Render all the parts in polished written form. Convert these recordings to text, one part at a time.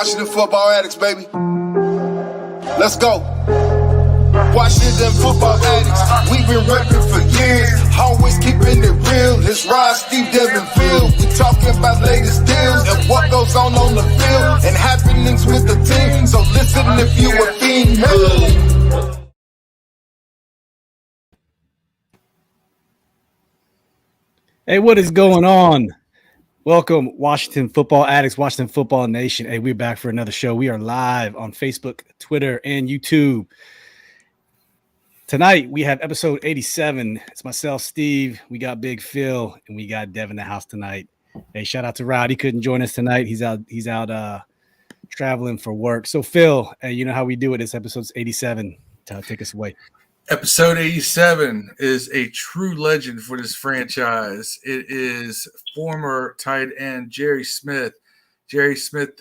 Washington Football Addicts, baby. Let's go. Washington Football Addicts, we've been repping for years. Always keeping it real. It's Rod, Steve, Devin, Phil. We talking about latest deals and what goes on the field and happenings with the team. So listen if you a female. Hey, what is going on? Welcome, Washington Football Addicts, Washington Football Nation. Hey, we're back for another show. We are live on Facebook, Twitter, and YouTube. Tonight, we have episode 87. It's myself, Steve. We got Big Phil, and we got Dev in the house tonight. Hey, shout out to Rod. He couldn't join us tonight. He's out traveling for work. So, Phil, you know how we do it. This episode's 87. Take us away. Episode 87 is a true legend for this franchise. It is former tight end Jerry Smith. Jerry Smith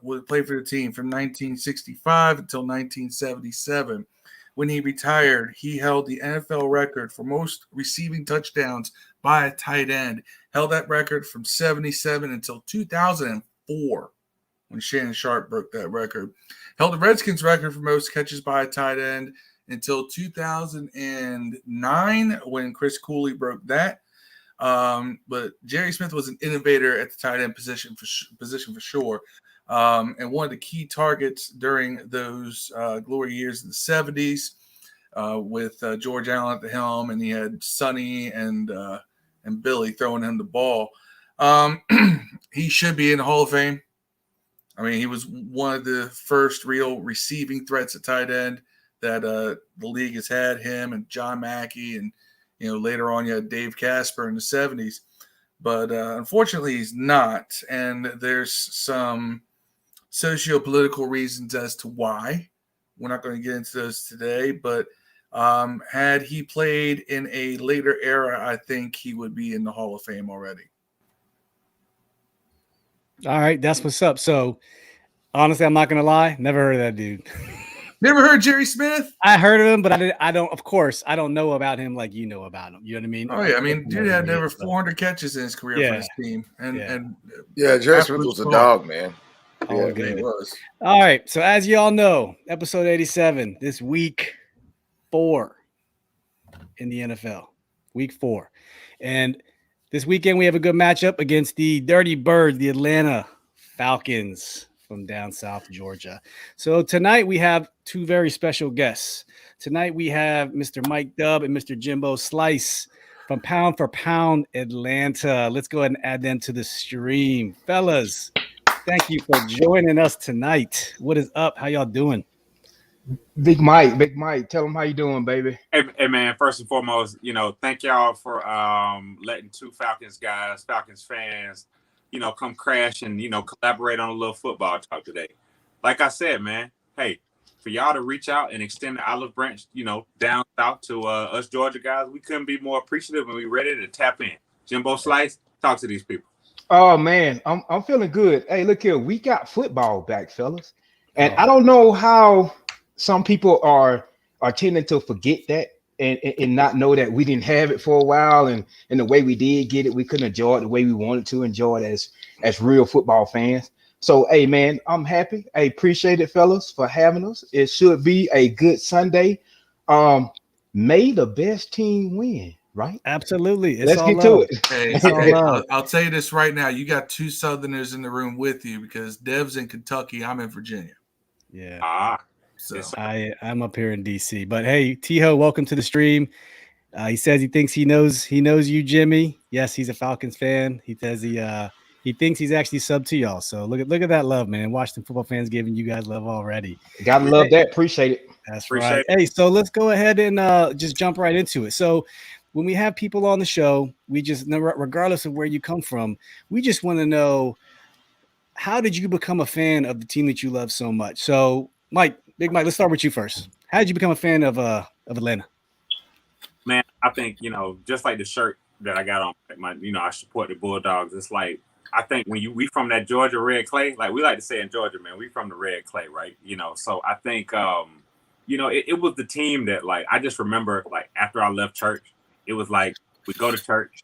would play for the team from 1965 until 1977. When he retired, he held the NFL record for most receiving touchdowns by a tight end. Held that record from 77 until 2004 when Shannon Sharp broke that record. Held the Redskins record for most catches by a tight end until 2009 when Chris Cooley broke that. But Jerry Smith was an innovator at the tight end position for sure. And one of the key targets during those glory years in the 70s with George Allen at the helm, and he had Sonny and Billy throwing him the ball. He should be in the Hall of Fame. I mean, he was one of the first real receiving threats at tight end that the league has had, him and John Mackey, and later on you had Dave Casper in the 70s. But unfortunately, he's not, and there's some socio-political reasons as to why. We're not going to get into those today, but had he played in a later era, I think he would be in the Hall of Fame already. All right, that's what's up. So, honestly, I'm not going to lie. Never heard of that dude. Never heard Jerry Smith? I heard of him, but I don't. Of course, I don't know about him like you know about him. You know what I mean? Oh yeah, I mean, dude had over 400 catches in his career for his team, and Jerry Smith was a dog, man. Oh, yeah, he was. All right, so as you all know, episode 87, this week 4 in the NFL, week 4, and this weekend we have a good matchup against the Dirty Birds, the Atlanta Falcons from down south Georgia. So tonight we have two very special guests. Tonight we have Mr. Mike Dubb and Mr. Jimbo Slice from Pound4Pound Atlanta. Let's go ahead and add them to the stream. Fellas, thank you for joining us tonight. What is up? How y'all doing? Big Mike, tell them how you doing, baby. Hey man, first and foremost, thank y'all for letting two Falcons fans, come crash and, collaborate on a little football talk today. Like I said, man, hey, for y'all to reach out and extend the olive branch, down south to us Georgia guys, we couldn't be more appreciative, and we ready to tap in. Jimbo Slice, talk to these people. Oh man, I'm feeling good. Hey, look here, we got football back, fellas. And I don't know how some people are tending to forget that and not know that we didn't have it for a while, and the way we did get it, we couldn't enjoy it the way we wanted to enjoy it as real football fans. So, hey, man, I'm happy. I appreciate it, fellas, for having us. It should be a good Sunday. May the best team win, right? Absolutely. Let's get to it. Hey, I'll tell you this right now. You got two Southerners in the room with you because Dev's in Kentucky. I'm in Virginia. Yeah. So I'm up here in DC. But hey, T-Ho, welcome to the stream. He says he thinks he knows you, Jimmy. Yes, he's a Falcons fan. He says he thinks he's actually sub to y'all. So look at that love, man. Washington football fans giving you guys love already. Gotta love that. Appreciate it. That's right. Hey, so let's go ahead and just jump right into it. So when we have people on the show, we just know, regardless of where you come from, we just want to know, how did you become a fan of the team that you love so much? So Big Mike, let's start with you first. How did you become a fan of Atlanta? Man, I think, just like the shirt that I got on, I support the Bulldogs. It's like, I think when we from that Georgia red clay, like we like to say in Georgia, man, we from the red clay, right? So I think, it was the team that, like, I just remember, like, after I left church, it was like, we go to church,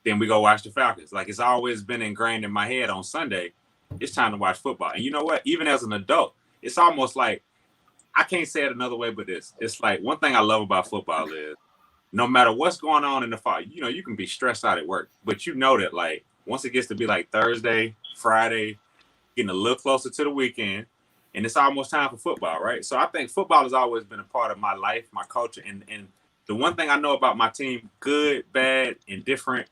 then we go watch the Falcons. Like, it's always been ingrained in my head on Sunday. it's time to watch football. And you know what? Even as an adult, it's almost like, I can't say it another way, but it's like, one thing I love about football is no matter what's going on in the fall, you know, you can be stressed out at work, but you know that, like, once it gets to be like Thursday, Friday, getting a little closer to the weekend, and it's almost time for football, right? So I think football has always been a part of my life, my culture, and the one thing I know about my team, good, bad, and different,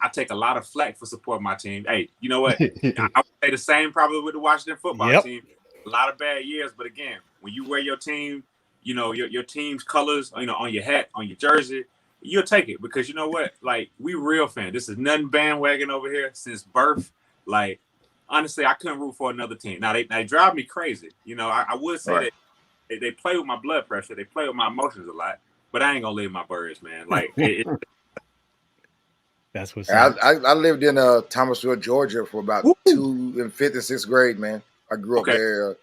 I take a lot of flack for supporting my team. Hey, you know what? I would say the same probably with the Washington football team. A lot of bad years, but again, when you wear your team, you know, your team's colors, you know, on your hat, on your jersey, you'll take it, because you know what? Like, we real fans. This is nothing bandwagon over here since birth. Like, honestly, I couldn't root for another team. Now, they drive me crazy. You know, I would say that they play with my blood pressure. They play with my emotions a lot, but I ain't going to leave my birds, man. Like, that's what's I lived in Thomasville, Georgia for about 5th and 6th grade, man. I grew up there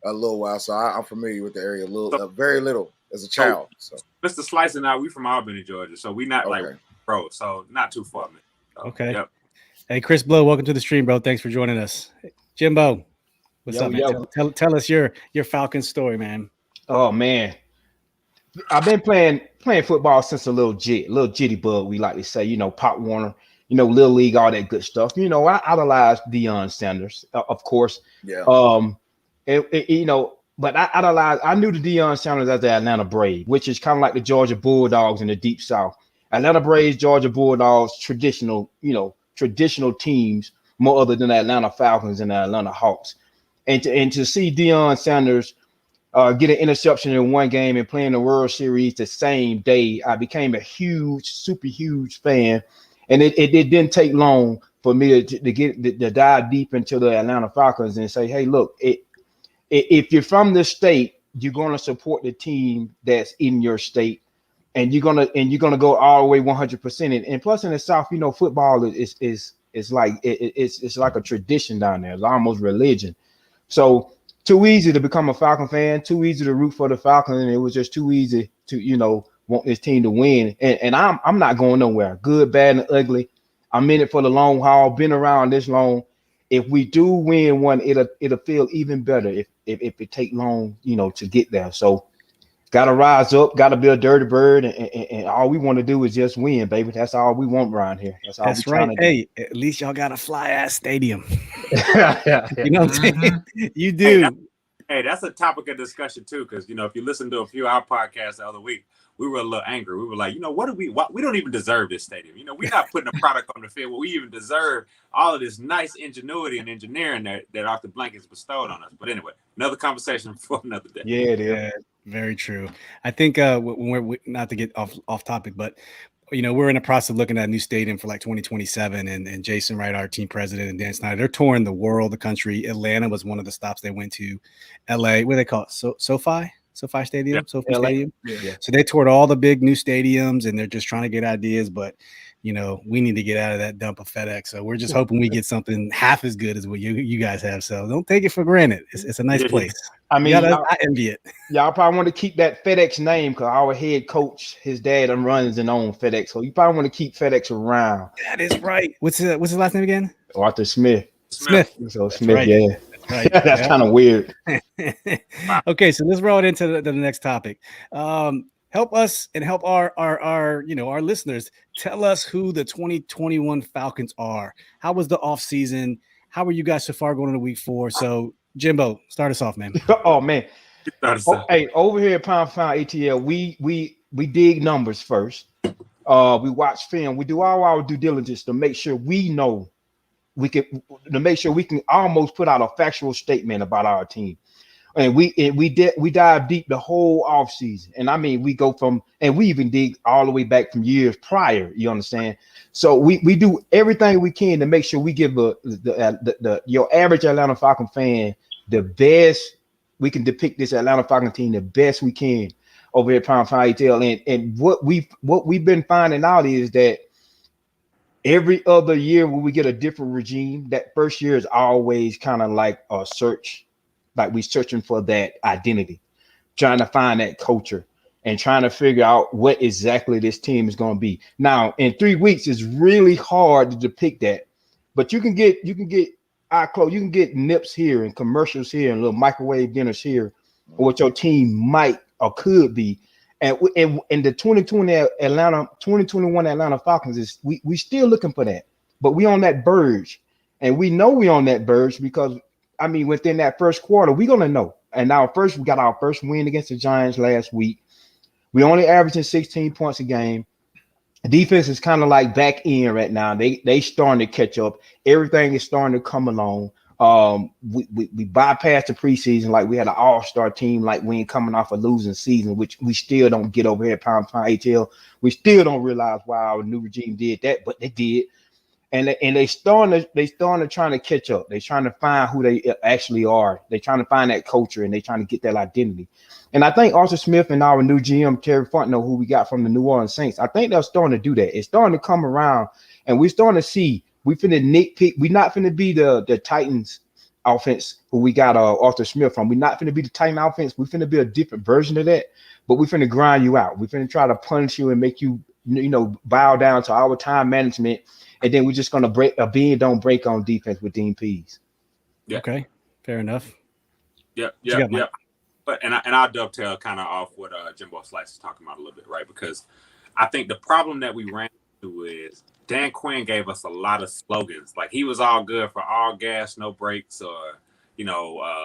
a little while, so I'm familiar with the area a little, very little as a child. So Mr. Slice and I, we from Albany, Georgia, so we not like bro, so not too far, man. So, okay. Yep. Hey, Chris Blow, welcome to the stream, bro. Thanks for joining us. Jimbo, what's up, man? Tell us your Falcons story, man. Oh man, I've been playing football since a little jitty bug, we like to say. You know, Pop Warner, you know, Little League, all that good stuff. You know, I idolized Deion Sanders, of course. Yeah. You know, but I knew the Deion Sanders as the Atlanta Braves, which is kind of like the Georgia Bulldogs in the Deep South. Atlanta Braves, Georgia Bulldogs, traditional teams, more other than the Atlanta Falcons and the Atlanta Hawks. And to see Deion Sanders get an interception in one game and play in the World Series the same day, I became a super huge fan. And it didn't take long for me to dive deep into the Atlanta Falcons and say, hey, look, if you're from this state, you're going to support the team that's in your state, and you're gonna go all the way 100%. And plus, in the South, you know, football is like it's like a tradition down there. It's almost religion. So too easy to become a Falcon fan, too easy to root for the Falcons, and it was just too easy to, you know, want this team to win. And I'm not going nowhere. Good, bad, and ugly. I'm in it for the long haul. Been around this long. If we do win one, it'll feel even better if it take long, you know, to get there. So gotta rise up, gotta be a dirty bird, and all we want to do is just win, baby. That's all we want around here. That's right. Hey, at least y'all got a fly ass stadium. You know what I'm saying? You do. Hey, that's a topic of discussion too, because, you know, if you listen to a few of our podcasts the other week, we were a little angry. We were like, you know, we don't even deserve this stadium. You know, we're not putting a product on the field where we even deserve all of this nice ingenuity and engineering that Arthur Blank has bestowed on us. But anyway, another conversation for another day. Yeah, it is. Yeah, very true. I think when we're not to get off topic, but you know, we're in the process of looking at a new stadium for like 2027, and Jason Wright, our team president, and Dan Snyder, they're touring the world, the country. Atlanta was one of the stops they went to. LA, what do they call it? SoFi Stadium, SoFi Stadium. Yeah. So they toured all the big new stadiums, and they're just trying to get ideas. But you know, we need to get out of that dump of FedEx. So we're just hoping we get something half as good as what you guys have. So don't take it for granted. It's a nice place. I mean, I envy it. Y'all probably want to keep that FedEx name because our head coach, his dad, runs and owns FedEx. So you probably want to keep FedEx around. That is right. What's his last name again? Arthur Smith. Smith. So Smith, right. Yeah. Right. That's kind of weird. Okay, so let's roll into the next topic. Help us and help our listeners. Tell us who the 2021 Falcons are. How was the off season? How are you guys so far going into week 4? So Jimbo, start us off, man. Oh man. Hey, over here at Pound4Pound ATL, we dig numbers first. We watch film. We do all our due diligence to make sure we know we can almost put out a factual statement about our team. And we dive deep the whole off season. And I mean, we go from, and we even dig all the way back from years prior, you understand? So we do everything we can to make sure we give your average Atlanta Falcon fan the best we can depict this Atlanta Falcon team the best we can over here at Pound4Pound ATL. And what we've been finding out is that every other year when we get a different regime, that first year is always kind of like a search. Like we're searching for that identity, trying to find that culture and trying to figure out what exactly this team is going to be. Now, in 3 weeks, it's really hard to depict that, but you can get eye closed. You can get nips here and commercials here and little microwave dinners here, or what your team might or could be. And in the 2021 Atlanta Falcons is we still looking for that, but we on that verge, and we know we on that verge because I mean within that first quarter we're gonna know. And we got our first win against the Giants last week. We only averaging 16 points a game. Defense is kind of like back in right now. They starting to catch up. Everything is starting to come along. We bypassed the preseason like we had an all-star team, like we ain't coming off a losing season, which we still don't get over here. Pound4Pound ATL. We still don't realize why our new regime did that, but they did. And they starting to trying to catch up. They're trying to find who they actually are. They're trying to find that culture and they're trying to get that identity. And I think Arthur Smith and our new GM Terry Fontenot, who we got from the New Orleans Saints, I think they're starting to do that. It's starting to come around, and we're starting to see we finna nitpick. We're not finna be the Titans offense who we got Arthur Smith from. We're not finna be the Titan offense. We're finna be a different version of that, but we're finna grind you out. We're finna try to punish you and make you bow down to our time management. And then we're just going to break a bend don't break on defense with Dean Pease. Yeah. Okay, fair enough. Yep. But I'll dovetail kind of off what Jimbo Slice is talking about a little bit, right? Because I think the problem that we ran into is Dan Quinn gave us a lot of slogans. Like he was all good for all gas, no brakes, or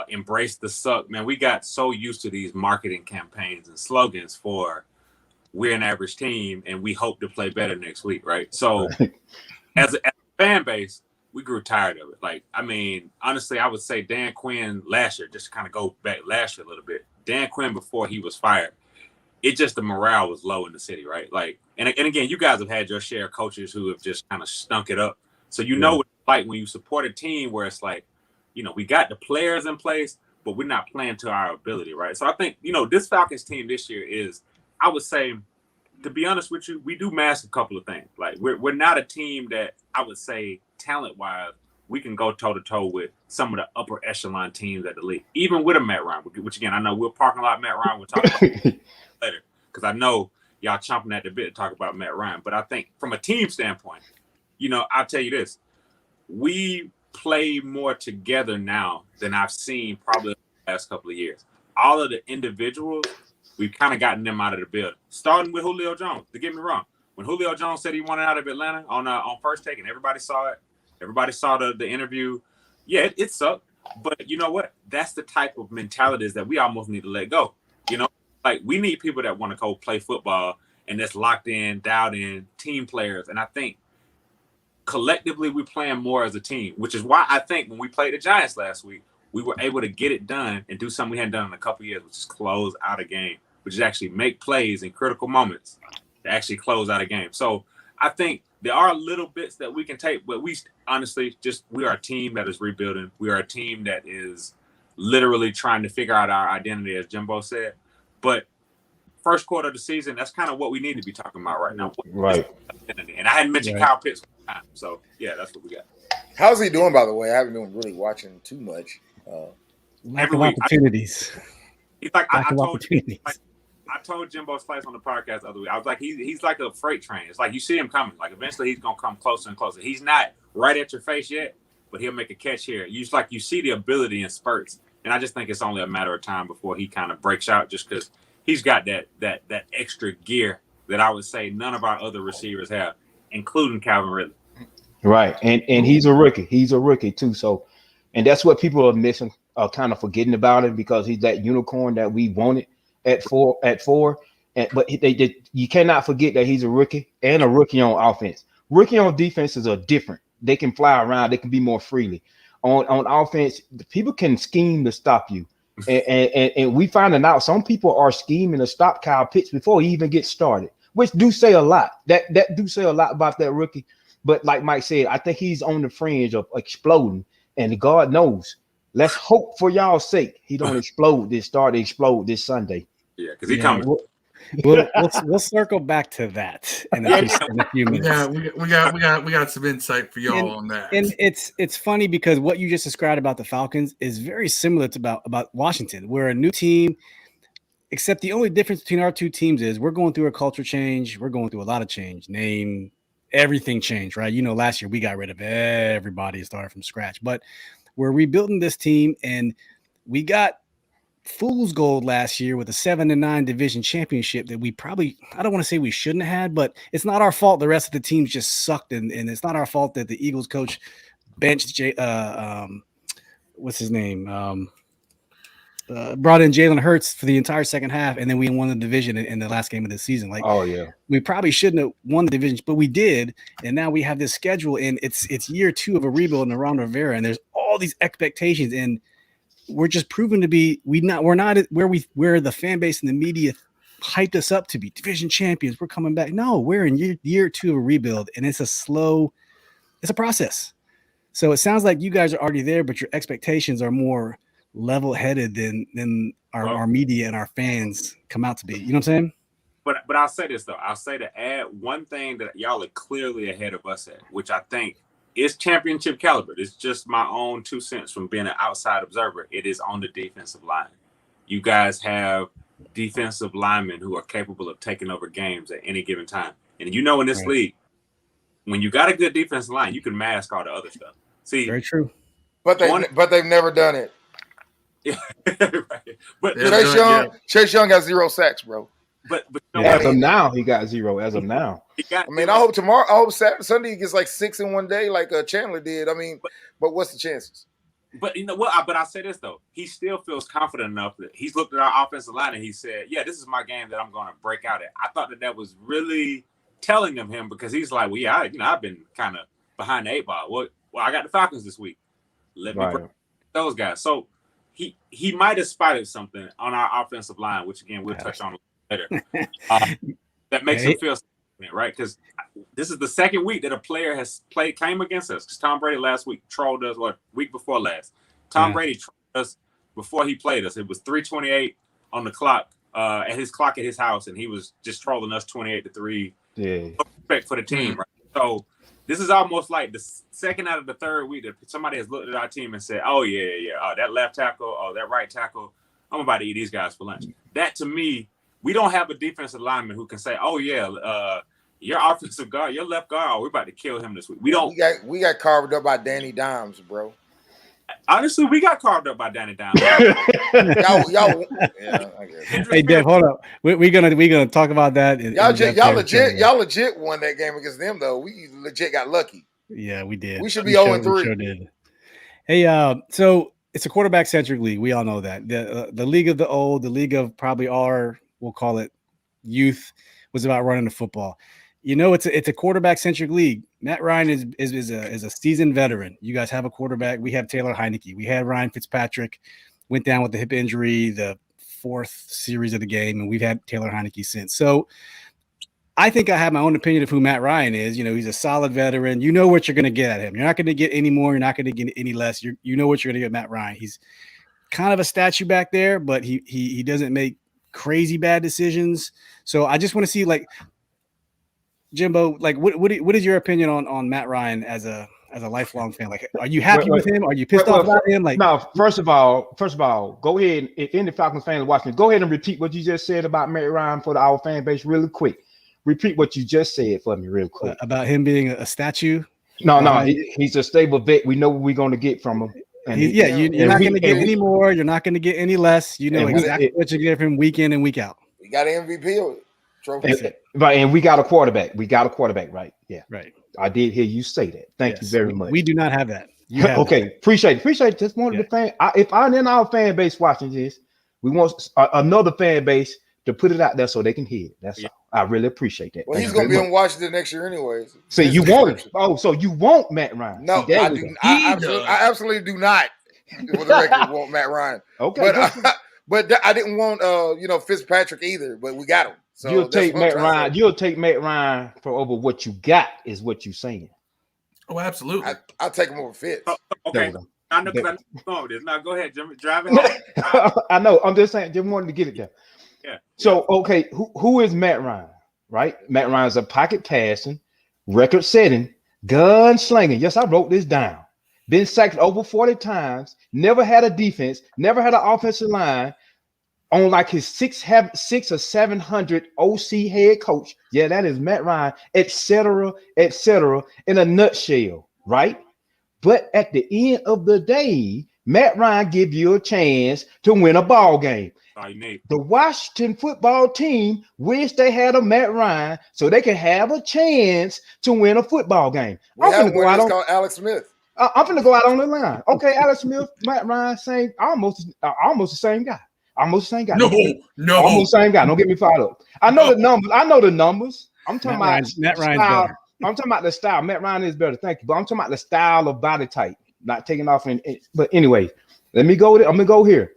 embrace the suck. Man, we got so used to these marketing campaigns and slogans for we're an average team and we hope to play better next week, right? So as a fan base, we grew tired of it. Like, I mean, honestly, I would say Dan Quinn last year, just to kind of go back last year a little bit, Dan Quinn before he was fired, the morale was low in the city, right? Like, and again, you guys have had your share of coaches who have just kind of stunk it up. So you know what it's like when you support a team where it's like, we got the players in place, but we're not playing to our ability, right? So I think, this Falcons team this year is, I would say, to be honest with you, we do mask a couple of things. Like we're not a team that I would say talent-wise, we can go toe-to-toe with some of the upper echelon teams at the league, even with a Matt Ryan, which again, I know we're parking a lot Matt Ryan. We'll talk about later because I know y'all chomping at the bit to talk about Matt Ryan. But I think from a team standpoint, I'll tell you this, we play more together now than I've seen probably the last couple of years. All of the individuals, we've kind of gotten them out of the building, starting with Julio Jones. To get me wrong, when Julio Jones said he wanted out of Atlanta on First Take, and everybody saw it, everybody saw the interview. Yeah, it sucked, but you know what? That's the type of mentalities that we almost need to let go. Like we need people that want to go play football and that's locked in, dialed in, team players. And I think collectively we're playing more as a team, which is why I think when we played the Giants last week, we were able to get it done and do something we hadn't done in a couple of years, which is close out a game, which is actually make plays in critical moments to actually close out a game. So I think there are little bits that we can take, but we honestly we are a team that is rebuilding. We are a team that is literally trying to figure out our identity, as Jimbo said. But first quarter of the season, that's kind of what we need to be talking about right now. Right. And I hadn't mentioned Kyle Pitts one time. So, yeah, that's what we got. How's he doing, by the way? I haven't been really watching too much. Lack of opportunities. He's like, I told Jimbo Slice on the podcast the other week, I was like, he's like a freight train. It's like you see him coming. Like eventually he's going to come closer and closer. He's not right at your face yet, but he'll make a catch here. You see the ability in spurts. And I just think it's only a matter of time before he kind of breaks out just because he's got that extra gear that I would say none of our other receivers have, including Calvin Ridley. Right. And he's a rookie. He's a rookie too. So, and that's what people are missing, kind of forgetting about him because he's that unicorn that we wanted at four. But you cannot forget that he's a rookie and a rookie on offense. Rookie on defenses are different. They can fly around. They can be more freely. On offense, people can scheme to stop you. And we finding out some people are scheming to stop Kyle Pitts before he even gets started, which do say a lot. That do say a lot about that rookie. But like Mike said, I think he's on the fringe of exploding. And God knows, let's hope for y'all's sake he don't explode this Sunday. Yeah, because he's coming. We'll circle back to that in a few minutes. Yeah, we got some insight for y'all on that. And it's funny because what you just described about the Falcons is very similar to about Washington. We're a new team, except the only difference between our two teams is we're going through a culture change. We're going through a lot of change. Name, everything changed, right? Last year we got rid of everybody and started from scratch. But we're rebuilding this team, and we got fool's gold last year with a 7-9 division championship that we probably, I don't want to say we shouldn't have had, but it's not our fault. The rest of the teams just sucked, and it's not our fault that the Eagles coach benched what's his name? Brought in Jalen Hurts for the entire second half, and then we won the division in the last game of the season. Like, oh yeah, we probably shouldn't have won the division, but we did, and now we have this schedule, and it's year 2 of a rebuild in Ron Rivera, and there's all these expectations, and we're just proven to be we're not where the fan base and the media hyped us up to be division champions. We're coming back. No, we're in year 2 of a rebuild, and it's a process. So it sounds like you guys are already there, but your expectations are more level-headed than our media and our fans come out to be. You know what I'm saying? But I'll say this though. I'll say to add one thing that y'all are clearly ahead of us at, which I think is championship caliber. It's just my own 2 cents from being an outside observer. It is on the defensive line. You guys have defensive linemen who are capable of taking over games at any given time. And you know, in this league, when you got a good defensive line, you can mask all the other stuff. See, very true. But they've never done it. Yeah, right. But Chase Young got 0 sacks, bro. But as of now, he got 0. As of now, I hope Sunday he gets like 6 in one day, like Chandler did. I mean, but what's the chances? But you know what? But I say this though, he still feels confident enough that he's looked at our offensive line and he said, "Yeah, this is my game that I'm going to break out at." I thought that was really telling of him, because he's like, "Well, yeah, I've been kind of behind the 8 ball. Well, I got the Falcons this week. Let me break those guys." So he might have spotted something on our offensive line, which again we'll touch on later. That makes him feel confident, right? Because this is the second week that a player has came against us. Because Tom Brady last week trolled us, or week before last. Tom Brady trolled us before he played us. It was 3:28 on the clock, at his house, and he was just trolling us 28-3. Yeah. No respect for the team, right? So this is almost like the second out of the third week that somebody has looked at our team and said, "Oh yeah, that left tackle, that right tackle, I'm about to eat these guys for lunch." That to me, we don't have a defensive lineman who can say, "Oh yeah, your offensive guard, your left guard, we're about to kill him this week." We don't. We got carved up by Danny Dimes, bro. Honestly, we got carved up by Danny Dimes. y'all, yeah, I guess. Hey, Dev, hold up. We're gonna talk about that. Y'all legit won that game against them, though. We legit got lucky. Yeah, we did. We should be 0-3. We sure did. Hey, so it's a quarterback-centric league. We all know that. The league of the old, the league of probably we'll call it youth, was about running the football. You know, it's a quarterback-centric league. Matt Ryan is a seasoned veteran. You guys have a quarterback. We have Taylor Heineke. We had Ryan Fitzpatrick, went down with the hip injury, the 4th series of the game, and we've had Taylor Heineke since. So I think I have my own opinion of who Matt Ryan is. You know, he's a solid veteran. You know what you're going to get at him. You're not going to get any more. You're not going to get any less. You know what you're going to get Matt Ryan. He's kind of a statue back there, but he doesn't make crazy bad decisions. So I just want to see, like, Jimbo, like, what is your opinion on Matt Ryan as a lifelong fan? Like, are you happy with him? Are you pissed off about him? Like, no. First of all, go ahead. If any Falcons fans watching, go ahead and repeat what you just said about Matt Ryan for our fan base, really quick. Repeat what you just said for me, real quick. About him being a statue. No, he's a stable vet. We know what we're going to get from him. And you're not going to get any more. You're not going to get any less. You know exactly what you get from him week in and week out. We got an MVP trophy. Right, and we got a quarterback. Right? Yeah, right. I did hear you say that. Thank you very much. We do not have that. Okay, appreciate it. Just wanted the fan. If I'm in our fan base watching this, we want another fan base to put it out there so they can hear it. That's all. I really appreciate that. Well, he's going to be in Washington next year anyways. So you want it? Oh, so you want Matt Ryan? No, I do. I absolutely do not. For the record, want Matt Ryan. Okay, but I didn't want Fitzpatrick either. But we got him. So you'll take Matt Ryan. You'll take Matt Ryan for over what you got, is what you're saying. Oh, absolutely. I'll take him over Fitz. Okay. I know because I know this. Now go ahead, Jimmy. Drive it home. I know. I'm just saying. Just wanted to get it there. Yeah. So okay, who is Matt Ryan? Right? Matt Ryan's a pocket passing, record setting, gun slinging. Yes, I wrote this down. Been sacked over 40 times. Never had a defense. Never had an offensive line. On like his 600 or 700 OC head coach. Yeah, that is Matt Ryan, etc. In a nutshell, right? But at the end of the day, Matt Ryan give you a chance to win a ball game. The Washington football team wish they had a Matt Ryan so they can have a chance to win a football game. I'm going to go out on Alex Smith. I'm going to go out on the line. Okay, Alex Smith, Matt Ryan, same, almost the same guy. Almost the same guy. No, almost the same guy. Don't get me fired up. I know the numbers. I'm talking about Matt Ryan's style. better. I'm talking about the style. Matt Ryan is better. Thank you. But I'm talking about the style of body type. Not taking off. But anyway, let me go. I'm gonna go here.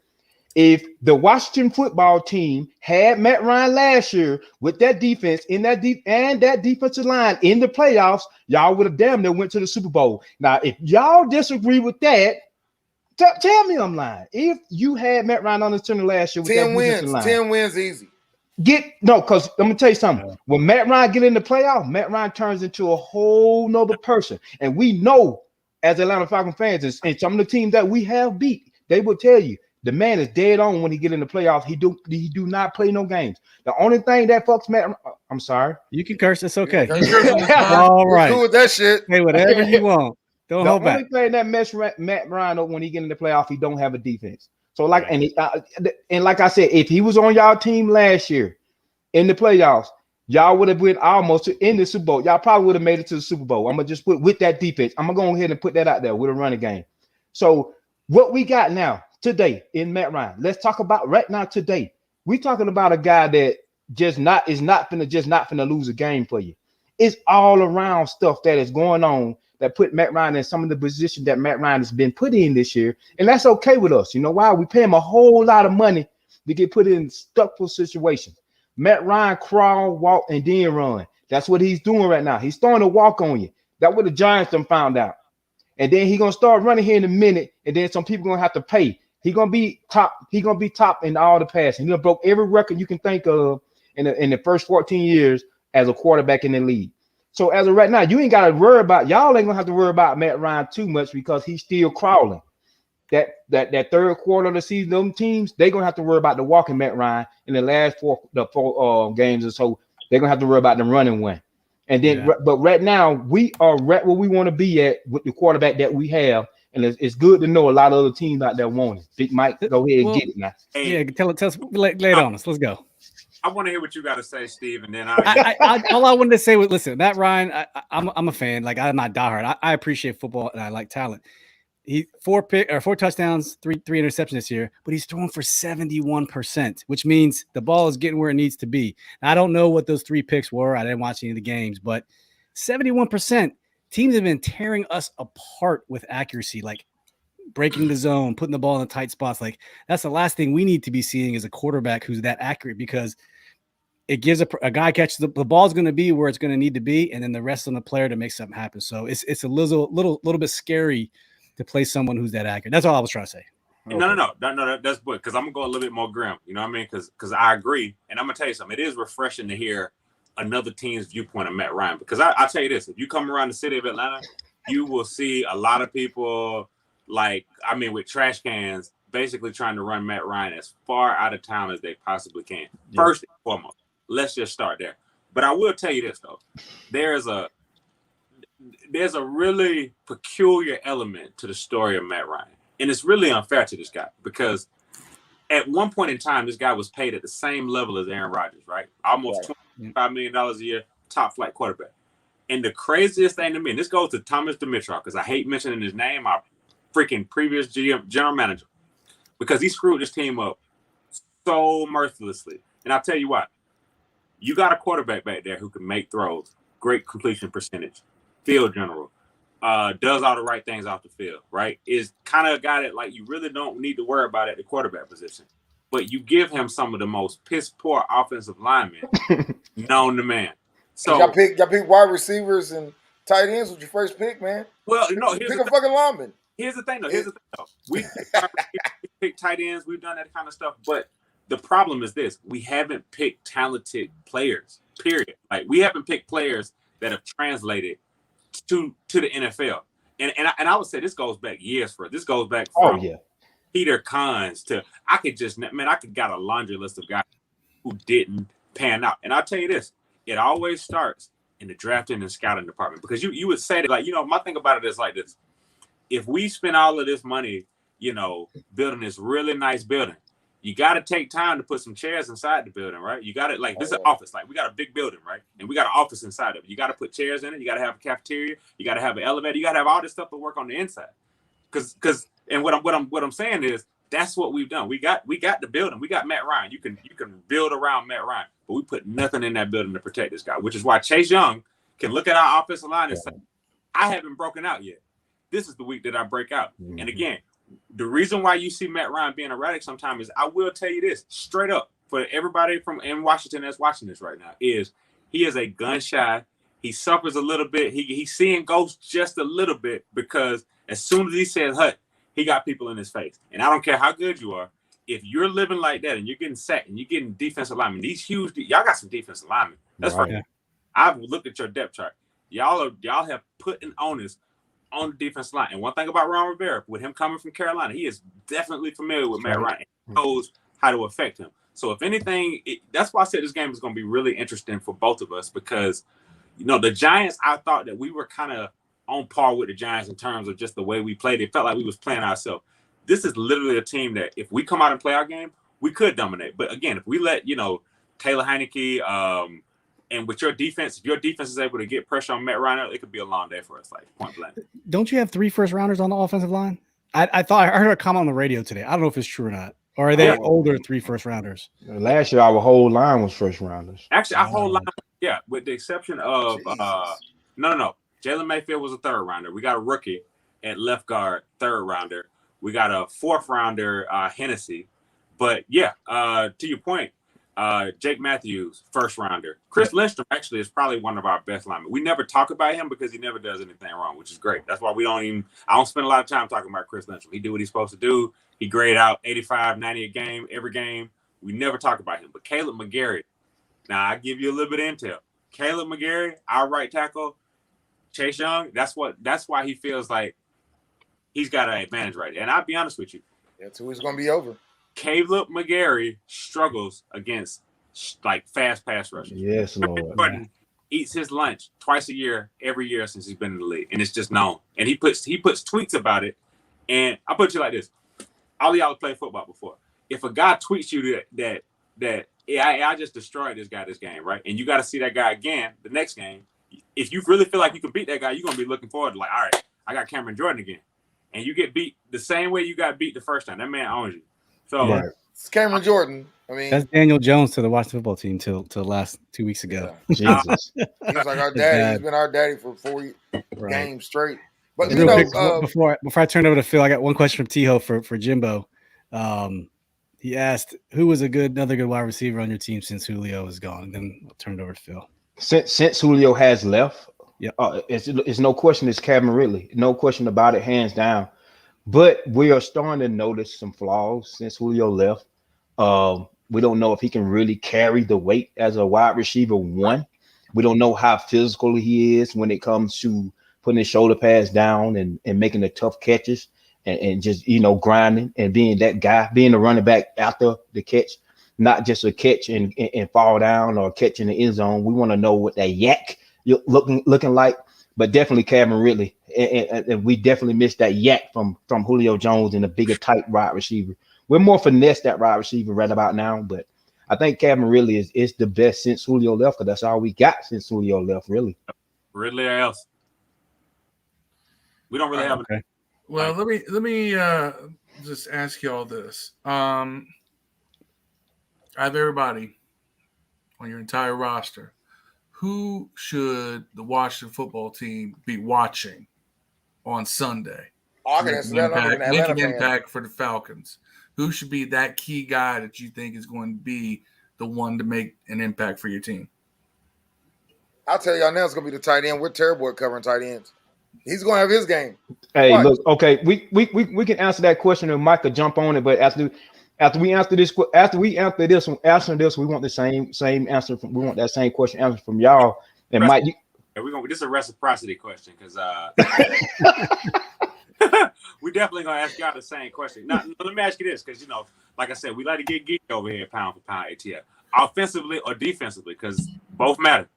If the Washington football team had Matt Ryan last year with that defense and that defensive line in the playoffs, y'all would have damn near went to the Super Bowl. Now, if y'all disagree with that, tell me I'm lying. If you had Matt Ryan on the center last year with 10 wins, line, 10 wins easy. Because I'm gonna tell you something. When Matt Ryan get in the playoff, Matt Ryan turns into a whole nother person. And we know as Atlanta Falcons fans and some of the teams that we have beat, they will tell you the man is dead on when he get in the playoffs. He do not play no games. The only thing that fucks Matt, I'm sorry. You can curse. It's okay. All right. Cool with that shit. Hey, whatever you want. Don't hold back. The only thing that mess Matt Ryan up when he get in the playoff, he don't have a defense. So like, and like I said, if he was on y'all team last year in the playoffs, y'all would have went almost in the Super Bowl. Y'all probably would have made it to the Super Bowl. I'm gonna just put with that defense. I'm gonna go ahead and put that out there with a running game. So what we got now today in Matt Ryan, let's talk about right now today. We're talking about a guy that is not finna lose a game for you. It's all around stuff that is going on that put Matt Ryan in some of the positions that Matt Ryan has been put in this year. And that's okay with us. You know why? We pay him a whole lot of money to get put in stuckful situations. Matt Ryan crawl, walk, and then run. That's what he's doing right now. He's throwing a walk on you. That's what the Giants done found out. And then he's gonna start running here in a minute, and then some people gonna have to pay. He's gonna be top. He's gonna be top in all the passing. He done broke every record you can think of in the first 14 years as a quarterback in the league. So as of right now, you ain't got to worry about y'all ain't gonna have to worry about Matt Ryan too much because he's still crawling. That third quarter of the season, them teams they gonna have to worry about the walking Matt Ryan in the last four games or so. They're gonna have to worry about the running one. And then, but right now we are right where we want to be at with the quarterback that we have, and it's good to know a lot of other teams out there want it. Big Mike, go ahead and get it now. Yeah, tell us, lay it on us. Let's go. I want to hear what you got to say, Steve, and then all I wanted to say was, listen, Matt Ryan, I'm a fan. Like I'm not diehard. I appreciate football and I like talent. He 4 touchdowns, three interceptions this year, but he's throwing for 71%, which means the ball is getting where it needs to be. Now, I don't know what those 3 picks were. I didn't watch any of the games, but 71%. Teams have been tearing us apart with accuracy, like breaking the zone, putting the ball in the tight spots. Like that's the last thing we need to be seeing is a quarterback who's that accurate because it gives a guy catches the ball's going to be where it's going to need to be, and then the rest on the player to make something happen. So it's a little bit scary to play someone who's that accurate. That's all I was trying to say. Okay. No, that's good because I'm gonna go a little bit more grim. You know what I mean? Because I agree, and I'm gonna tell you something. It is refreshing to hear another team's viewpoint of Matt Ryan. Because I tell you this: if you come around the city of Atlanta, you will see a lot of people with trash cans, basically trying to run Matt Ryan as far out of town as they possibly can. Yeah. First and foremost, let's just start there. But I will tell you this though: there's a really peculiar element to the story of Matt Ryan. And it's really unfair to this guy because at one point in time, this guy was paid at the same level as Aaron Rodgers, right? Almost $25 million a year, top flight quarterback. And the craziest thing to me, and this goes to Thomas Dimitrov, because I hate mentioning his name, our freaking previous general manager, because he screwed this team up so mercilessly. And I'll tell you what, you got a quarterback back there who can make throws, great completion percentage, field general, does all the right things off the field, right? Is kind of a guy that you really don't need to worry about at the quarterback position. But you give him some of the most piss poor offensive linemen known to man. So y'all pick wide receivers and tight ends with your first pick, man. Well, no, pick a fucking lineman. Here's the thing, though. We pick tight ends, we've done that kind of stuff, but the problem is this: we haven't picked talented players. Period. We haven't picked players that have translated to the NFL, and I would say this goes back years for it. This goes back from Peter Kahns to I could got a laundry list of guys who didn't pan out. And I'll tell you this: it always starts in the drafting and scouting department because you would say that my thing about it is like this: if we spend all of this money, building this really nice building, you got to take time to put some chairs inside the building, right? You got to this is an office. Like, we got a big building, right? And we got an office inside of it. You got to put chairs in it. You got to have a cafeteria. You got to have an elevator. You got to have all this stuff to work on the inside. And what I'm saying is, that's what we've done. We got the building. We got Matt Ryan. You can build around Matt Ryan, but we put nothing in that building to protect this guy, which is why Chase Young can look at our offensive line and say, I haven't broken out yet. This is the week that I break out. Mm-hmm. And again, the reason why you see Matt Ryan being erratic sometimes is, I will tell you this straight up for everybody in Washington that's watching this right now, is he is a gun shy. He suffers a little bit. He's seeing ghosts just a little bit, because as soon as he says hut, he got people in his face. And I don't care how good you are. If you're living like that and you're getting sacked and you're getting defensive linemen, these huge, y'all got some defensive linemen. That's right. I've looked at your depth chart. Y'all have put an onus on the defensive line. And one thing about Ron Rivera, with him coming from Carolina, he is definitely familiar with Matt Ryan. He knows how to affect him. So if anything, that's why I said this game is going to be really interesting for both of us, because, the Giants, I thought that we were kind of on par with the Giants in terms of just the way we played. It felt like we was playing ourselves. This is literally a team that if we come out and play our game, we could dominate. But again, if we let, Taylor Heineke, and with your defense, if your defense is able to get pressure on Matt Ryan, it could be a long day for us, like point blank. Don't you have 3 first-rounders on the offensive line? I heard a comment on the radio today. I don't know if it's true or not. Or are they older 3 first-rounders? Last year, our whole line was first-rounders. Actually, our whole line, with the exception of no. Jalen Mayfield was a 3rd-rounder. We got a rookie at left guard, 3rd-rounder. We got a 4th-rounder, Hennessy. But to your point, Jake Matthews, 1st-rounder. Chris Lindstrom actually is probably one of our best linemen. We never talk about him because he never does anything wrong, which is great. That's why I don't spend a lot of time talking about Chris Lindstrom. He do what he's supposed to do. He grade out 85, 90 a game, every game. We never talk about him. But Caleb McGarry, now I give you a little bit of intel. Caleb McGarry, our right tackle, Chase Young, that's why he feels like he's got an advantage right there. And I'll be honest with you. That's who it's going to be over. Caleb McGarry struggles against fast pass rushers. Yes, Lord. Jordan eats his lunch twice a year, every year since he's been in the league, and it's just known. And he puts tweets about it. And I'll put you like this: all of y'all have played football before. If a guy tweets you that I just destroyed this guy this game, right? And you got to see that guy again the next game. If you really feel like you can beat that guy, you're gonna be looking forward to all right, I got Cameron Jordan again, and you get beat the same way you got beat the first time. That man owns you. So it's Cameron Jordan. I mean, that's Daniel Jones to the Washington football team till last 2 weeks ago. Yeah. Jesus, he's like our daddy. He's been our daddy for 4 games straight. But before I turn over to Phil, I got one question from T-Ho for Jimbo. He asked, who was another good wide receiver on your team since Julio is gone? And then I'll turn it over to Phil. Since Julio has left, it's no question it's Calvin Ridley. No question about it, hands down. But we are starting to notice some flaws since Julio left. We don't know if he can really carry the weight as a wide receiver 1. We don't know how physical he is when it comes to putting his shoulder pads down and making the tough catches and just, grinding and being that guy, being the running back after the catch, not just a catch and fall down or catch in the end zone. We want to know what that yak looking like, but definitely Calvin Ridley. And we definitely missed that yak from Julio Jones and a bigger type wide receiver. We're more finesse that wide receiver right about now, but I think Calvin Ridley is the best since Julio left, because that's all we got since Julio left, really. Ridley or else. We don't really have okay. Well, let me just ask you all this. I have everybody on your entire roster. Who should the Washington football team be watching on Sunday? Making an impact for the Falcons. Who should be that key guy that you think is going to be the one to make an impact for your team? I'll tell y'all now, it's going to be the tight end. We're terrible at covering tight ends. He's going to have his game. Hey, look, okay, we can answer that question and Mike could jump on it, but after we answer this, we want the same answer. We want that same question answered from y'all. And Mike, this is a reciprocity question because we definitely gonna ask y'all the same question. Now, let me ask you this, because like I said, we like to get geeked over here, pound for pound ATL, offensively or defensively, because both matter.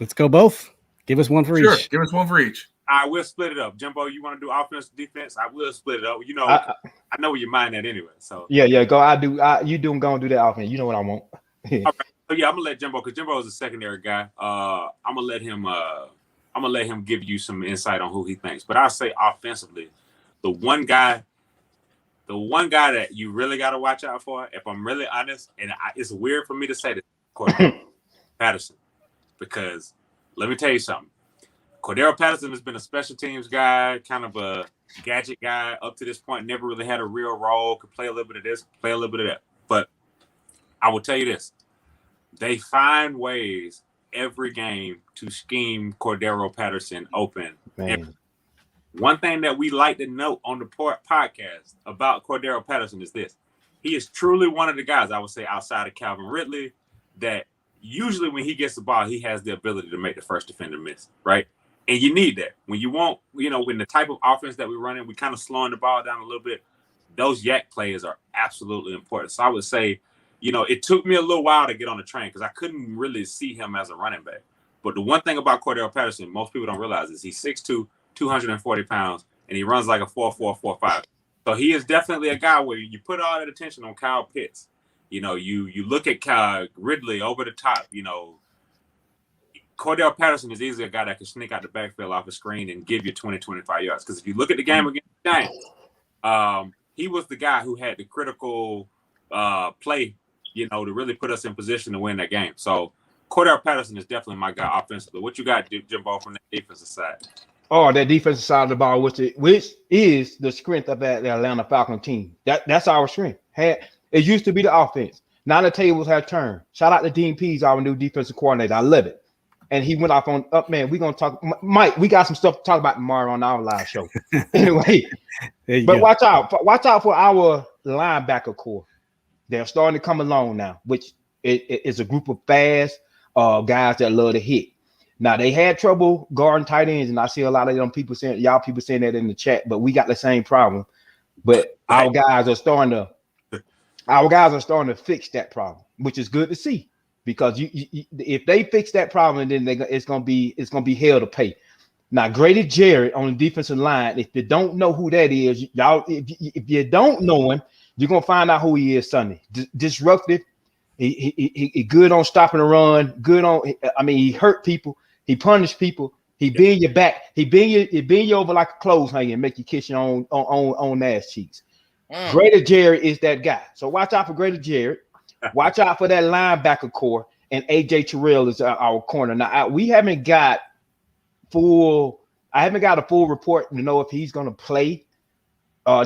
Let's go both. Give us one for each. Give us one for each. I will split it up. Jimbo, you want to do offense, defense? I will split it up. You know, I know where your mind at anyway. So yeah, go. You do. I'm gonna do that offense. You know what I want. all right. So yeah, I'm gonna let Jimbo, because Jimbo is a secondary guy. I'm gonna let him give you some insight on who he thinks. But I'll say offensively, the one guy that you really got to watch out for, if I'm really honest, and it's weird for me to say this, Cordero Patterson, because let me tell you something. Cordero Patterson has been a special teams guy, kind of a gadget guy up to this point, never really had a real role, could play a little bit of this, play a little bit of that. But I will tell you this. They find ways every game to scheme Cordero Patterson open. One thing that we like to note on the podcast about Cordero Patterson is this. He is truly one of the guys, I would say, outside of Calvin Ridley, that usually when he gets the ball, he has the ability to make the first defender miss, right? And you need that. When you want, when the type of offense that we're running, we kind of slowing the ball down a little bit, those yak plays are absolutely important. So I would say, it took me a little while to get on the train because I couldn't really see him as a running back. But the one thing about Cordero Patterson, most people don't realize, is he's 6'2", 240 pounds, and he runs like a 4.4, 4.5. So he is definitely a guy where you put all that attention on Kyle Pitts. You look at Ridley over the top. Cordero Patterson is easily a guy that can sneak out the backfield off a screen and give you 20, 25 yards. Because if you look at the game against the Giants, he was the guy who had the critical play, to really put us in position to win that game. So Cordero Patterson is definitely my guy offensively. What you got, Jimbo, from the defensive side? Oh, that defensive side of the ball, which is the strength of that Atlanta Falcons team. That's our strength. It used to be the offense. Now the tables have turned. Shout out to Dean Pease, our new defensive coordinator. I love it. And he went off on up, man. We're gonna talk, Mike. We got some stuff to talk about tomorrow on our live show. Anyway, but watch out for our linebacker core. They're starting to come along now, which is a group of fast guys that love to hit. Now they had trouble guarding tight ends, and I see a lot of them people saying that in the chat. But we got the same problem. But our guys are starting to fix that problem, which is good to see. Because if they fix that problem, then it's gonna be hell to pay. Now, Grady Jarrett on the defensive line. If you don't know who that is, y'all, if you don't know him, you're gonna find out who he is Sunday. Disruptive. He good on stopping the run. He hurt people. He punished people. He bend your back. He bend you over like a clothes hanger and make you kiss your own ass cheeks. Grady Jarrett is that guy. So watch out for Grady Jarrett. Watch out for that linebacker core, and AJ Terrell is our corner. Now I haven't got a full report to know if he's going to play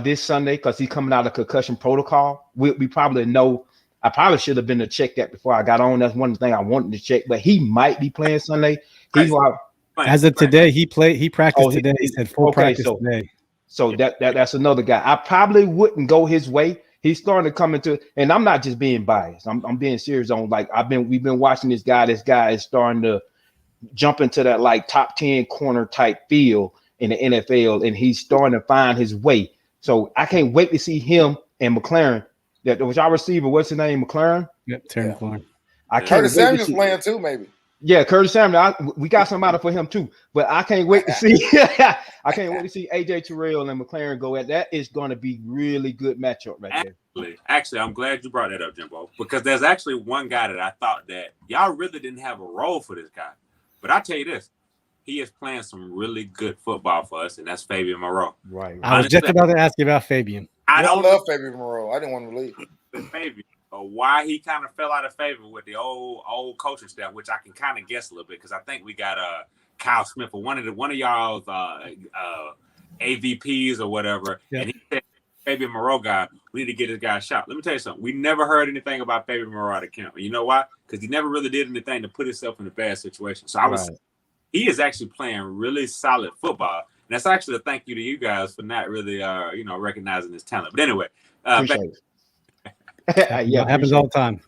this Sunday because he's coming out of concussion protocol. We probably know. I probably should have been to check that before I got on. That's one thing I wanted to check, but he might be playing Sunday. As of today, he practiced today. He said full practice today. So that's another guy. I probably wouldn't go his way. He's starting to come into, and I'm not just being biased. I'm being serious on we've been watching this guy. This guy is starting to jump into that like top 10 corner type field in the NFL, and he's starting to find his way. So I can't wait to see him and McLaren. That was our receiver. What's his name? McLaren? Yep, Terry McLaren. Curtis Samuel's playing too, maybe. Yeah, Curtis Samuel. We got somebody for him too, but I can't wait to see. I can't wait to see AJ Terrell and McLaren go at that. Is going to be really good matchup right there. Actually, I'm glad you brought that up, Jimbo, because there's actually one guy that I thought that y'all really didn't have a role for this guy, but I tell you this, he is playing some really good football for us, and that's Fabian Moreau. Right. I was just about to ask you about Fabian. I love Fabian Moreau. I didn't want to leave. Fabian, why he kind of fell out of favor with the old coaching staff, which I can kind of guess a little bit because I think we got Kyle Smith or one of y'all's AVPs or whatever, and he said, Fabian Moreau guy, we need to get this guy a shot. Let me tell you something. We never heard anything about Fabian Moreau out of camp. And you know why? Because he never really did anything to put himself in a bad situation. So he is actually playing really solid football. And that's actually a thank you to you guys for not really recognizing his talent. But anyway, it happens all the time.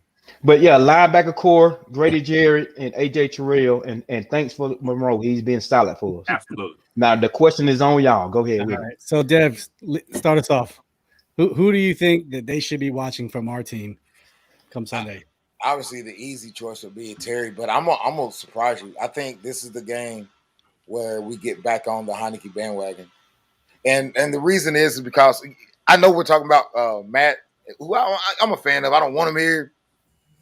But yeah, linebacker core, Grady Jarrett and AJ Terrell, and thanks for Monroe. He's been solid for us. Absolutely. Now the question is on y'all. Go ahead. All right. So Dev, start us off. Who do you think that they should be watching from our team come Sunday? Obviously, the easy choice would be Terry, but I'm gonna surprise you. I think this is the game where we get back on the Heineke bandwagon. And the reason is because I know we're talking about Matt, who I'm a fan of. I don't want him here,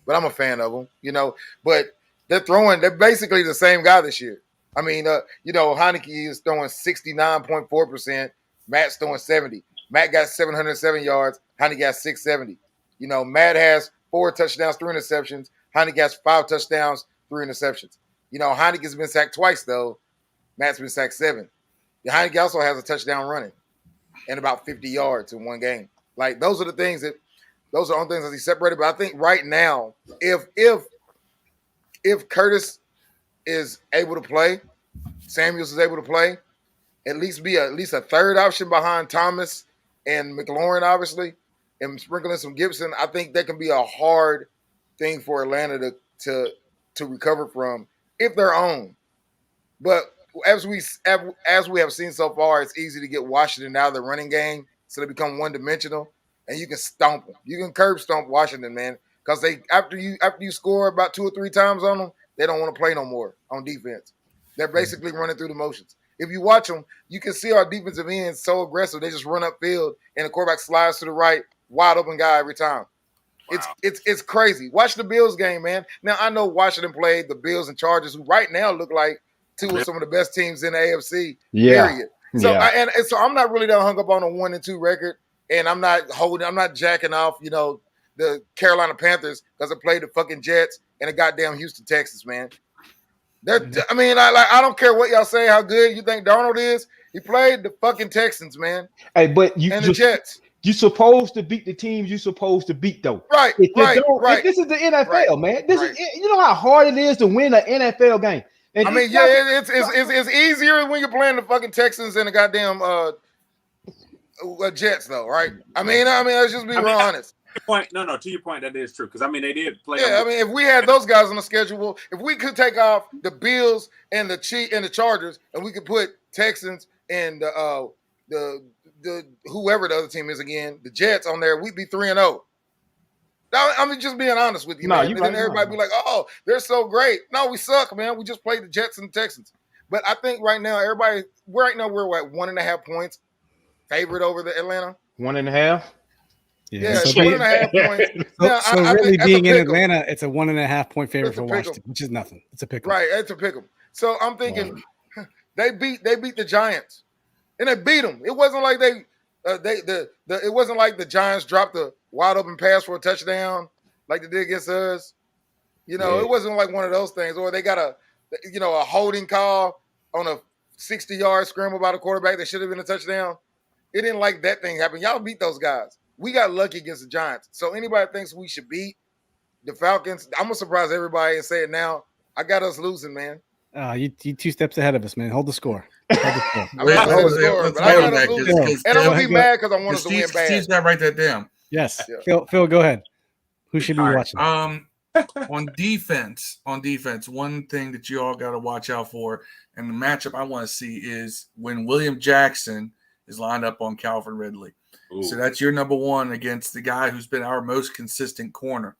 but I'm a fan of him, you know. But they're basically the same guy this year. I mean, you know, Heineke is throwing 69.4%. Matt's throwing 70. Matt got 707 yards. Heineke got 670. You know, Matt has 4 touchdowns, 3 interceptions. Heineke has 5 touchdowns, 3 interceptions. You know, Heineke's been sacked twice, though. Matt's been sacked 7. Heineke also has a touchdown running and about 50 yards in one game. Like, those are the things that – those are the only things that he's separated. But I think right now, if Curtis is able to play, Samuels is able to play, at least be at least a third option behind Thomas and McLaurin, obviously, and sprinkling some Gibson, I think that can be a hard thing for Atlanta to recover from if they're on. But as we have seen so far, it's easy to get Washington out of the running game, so they become one-dimensional, and you can stomp them. You can curb stomp Washington, man, because they after you score about 2 or 3 times on them, they don't want to play no more on defense. They're basically running through the motions. If you watch them, you can see our defensive ends so aggressive. They just run upfield, and the quarterback slides to the right, wide open guy every time. Wow. It's crazy. Watch the Bills game, man. Now, I know Washington played the Bills and Chargers, who right now look like 2 of some of the best teams in the AFC, period. So, so I'm not really that hung up on a 1-2 record, and I'm not jacking off, you know, the Carolina Panthers because they played the fucking Jets and the goddamn Houston Texans, man. I mean, I don't care what y'all say, how good you think Darnold is. He played the fucking Texans, man. Hey, but the Jets. You're supposed to beat the teams you're supposed to beat, though. Right. This is the NFL, man. This is, you know how hard it is to win an NFL game. And I mean, it's easier when you're playing the fucking Texans and the goddamn Jets, though, right? I mean, let's just be real honest. To your point, that is true. Because, I mean, they did play. Yeah, I mean, if we had those guys on the schedule, if we could take off the Bills and the Chargers, and we could put Texans and the whoever the other team is again, the Jets on there, we'd be 3-0. I mean, just being honest with you, man. And then everybody be like, "Oh, they're so great." No, we suck, man. We just played the Jets and the Texans. But I think right now, we're at 1.5 points favorite over the Atlanta. 1.5. Yeah, so 1.5 points. So really, being in Atlanta, it's a 1.5 point favorite for Washington, which is nothing. It's a pick 'em. Right, it's a pick 'em. So I'm thinking they beat the Giants, and they beat them. It wasn't like it wasn't like the Giants dropped a wide open pass for a touchdown like they did against us. You know, It wasn't like one of those things, or they got a holding call on a 60-yard scramble by the quarterback that should have been a touchdown. It didn't like that thing happen. Y'all beat those guys. We got lucky against the Giants. So anybody thinks we should beat the Falcons, I'm going to surprise everybody and say it now. I got us losing, man. You 2 steps ahead of us, man. Hold the score. But I got us losing. And I'm going to be mad because I want us to win bad. Steve's got to write that down. Yes. Yeah. Phil, go ahead. Who should be watching? On defense, one thing that you all got to watch out for, and the matchup I want to see is when William Jackson is lined up on Calvin Ridley. Ooh. So that's your number one against the guy who's been our most consistent corner.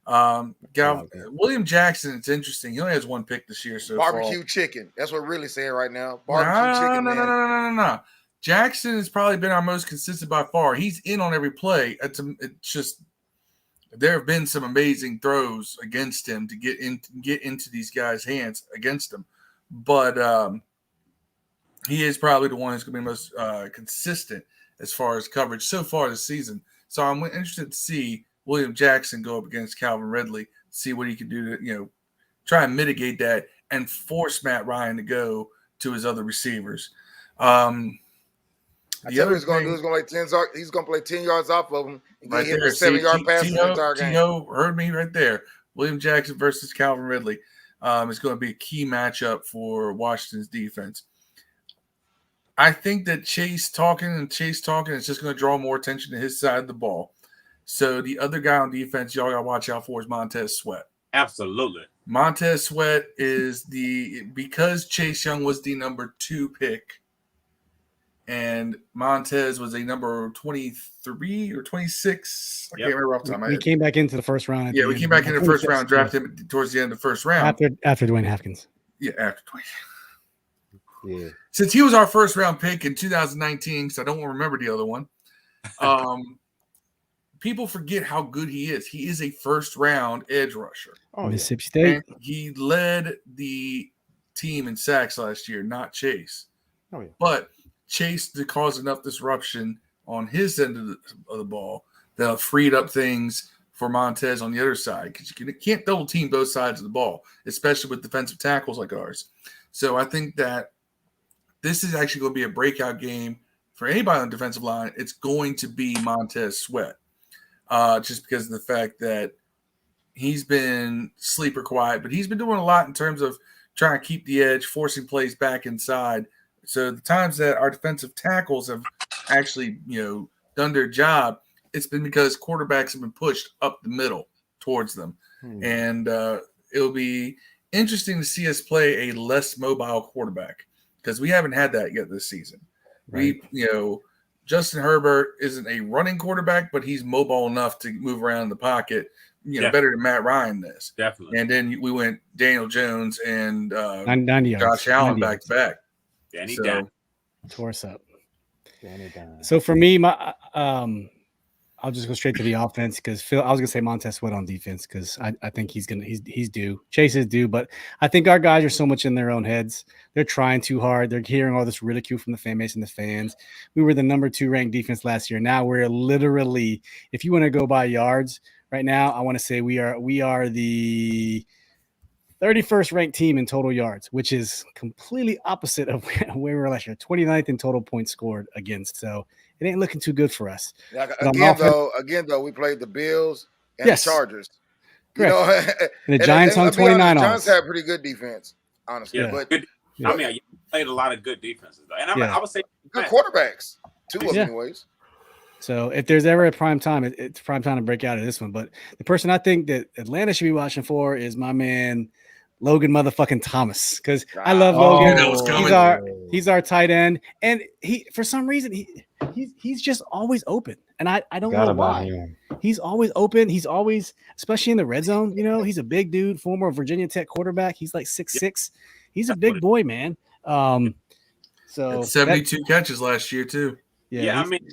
William Jackson, it's interesting. He only has 1 pick this year so Barbecue far. Chicken. That's what really saying right now. Barbecue chicken. No. Jackson has probably been our most consistent by far. He's in on every play. It's just there have been some amazing throws against him to get into these guys' hands against him. But he is probably the one who's going to be most consistent as far as coverage so far this season. So I'm interested to see William Jackson go up against Calvin Ridley, see what he can do to, try and mitigate that and force Matt Ryan to go to his other receivers. The other he's going to do is he's going to play 10 yards off of him and right get him a 7-yard pass in the entire game. Tino heard me right there. William Jackson versus Calvin Ridley is going to be a key matchup for Washington's defense. I think that Chase talking is just going to draw more attention to his side of the ball. So the other guy on defense y'all got to watch out for is Montez Sweat. Absolutely. Montez Sweat is because Chase Young was the number 2 pick and Montez was a number 23 or 26. I can't remember off the top of my head. He came back into the first round. We came back into the first round, drafted him towards the end of the first round. After Dwayne Haskins. Yeah, after 20. Yeah. Since he was our first round pick in 2019, because I don't remember the other one. People forget how good he is. He is a first round edge rusher. Oh, Mississippi State. And he led the team in sacks last year, not Chase. Oh, yeah. But Chase caused enough disruption on his end of the ball that freed up things for Montez on the other side, because you can't double team both sides of the ball, especially with defensive tackles like ours. So I think that this is actually going to be a breakout game for anybody on the defensive line. It's going to be Montez Sweat, just because of the fact that he's been sleeper quiet, but he's been doing a lot in terms of trying to keep the edge, forcing plays back inside. So the times that our defensive tackles have actually, done their job, it's been because quarterbacks have been pushed up the middle towards them. And it'll be interesting to see us play a less mobile quarterback, because we haven't had that yet this season. Right. Justin Herbert isn't a running quarterback, but he's mobile enough to move around the pocket, better than Matt Ryan is. Definitely. And then we went Daniel Jones and 90 yards. Josh Allen 90 back to back. Danny So- down. Tore us up. Danny down. So for me, I'll just go straight to the offense, because I was gonna say Montez Sweat on defense, because I think he's due. Chase is due, but I think our guys are so much in their own heads. They're trying too hard. They're hearing all this ridicule from the fan base and the fans. We were the number 2 ranked defense last year. Now we're literally, if you want to go by yards right now, I want to say we are the 31st ranked team in total yards, which is completely opposite of where we were last year. 29th in total points scored against. So it ain't looking too good for us. Yeah, But again, though, we played the Bills and Yes. the Chargers. Correct. And the Giants hung 29 on The us. Giants had pretty good defense, honestly. Yeah. But Good. Yeah. I mean, you played a lot of good defenses, though. And I would say good quarterbacks, 2 of them Yeah. anyways. So if there's ever a prime time, it's prime time to break out of this one. But the person I think that Atlanta should be watching for is my man Logan motherfucking Thomas, because I love Logan. that was coming. He's our tight end, and he, for some reason, he's just always open, and I don't Forgot know about why. him. He's always open. He's always, especially in the red zone. He's a big dude, former Virginia Tech quarterback. He's like 6'6". He's a big boy, man. So 72 catches last year too. Yeah, I mean,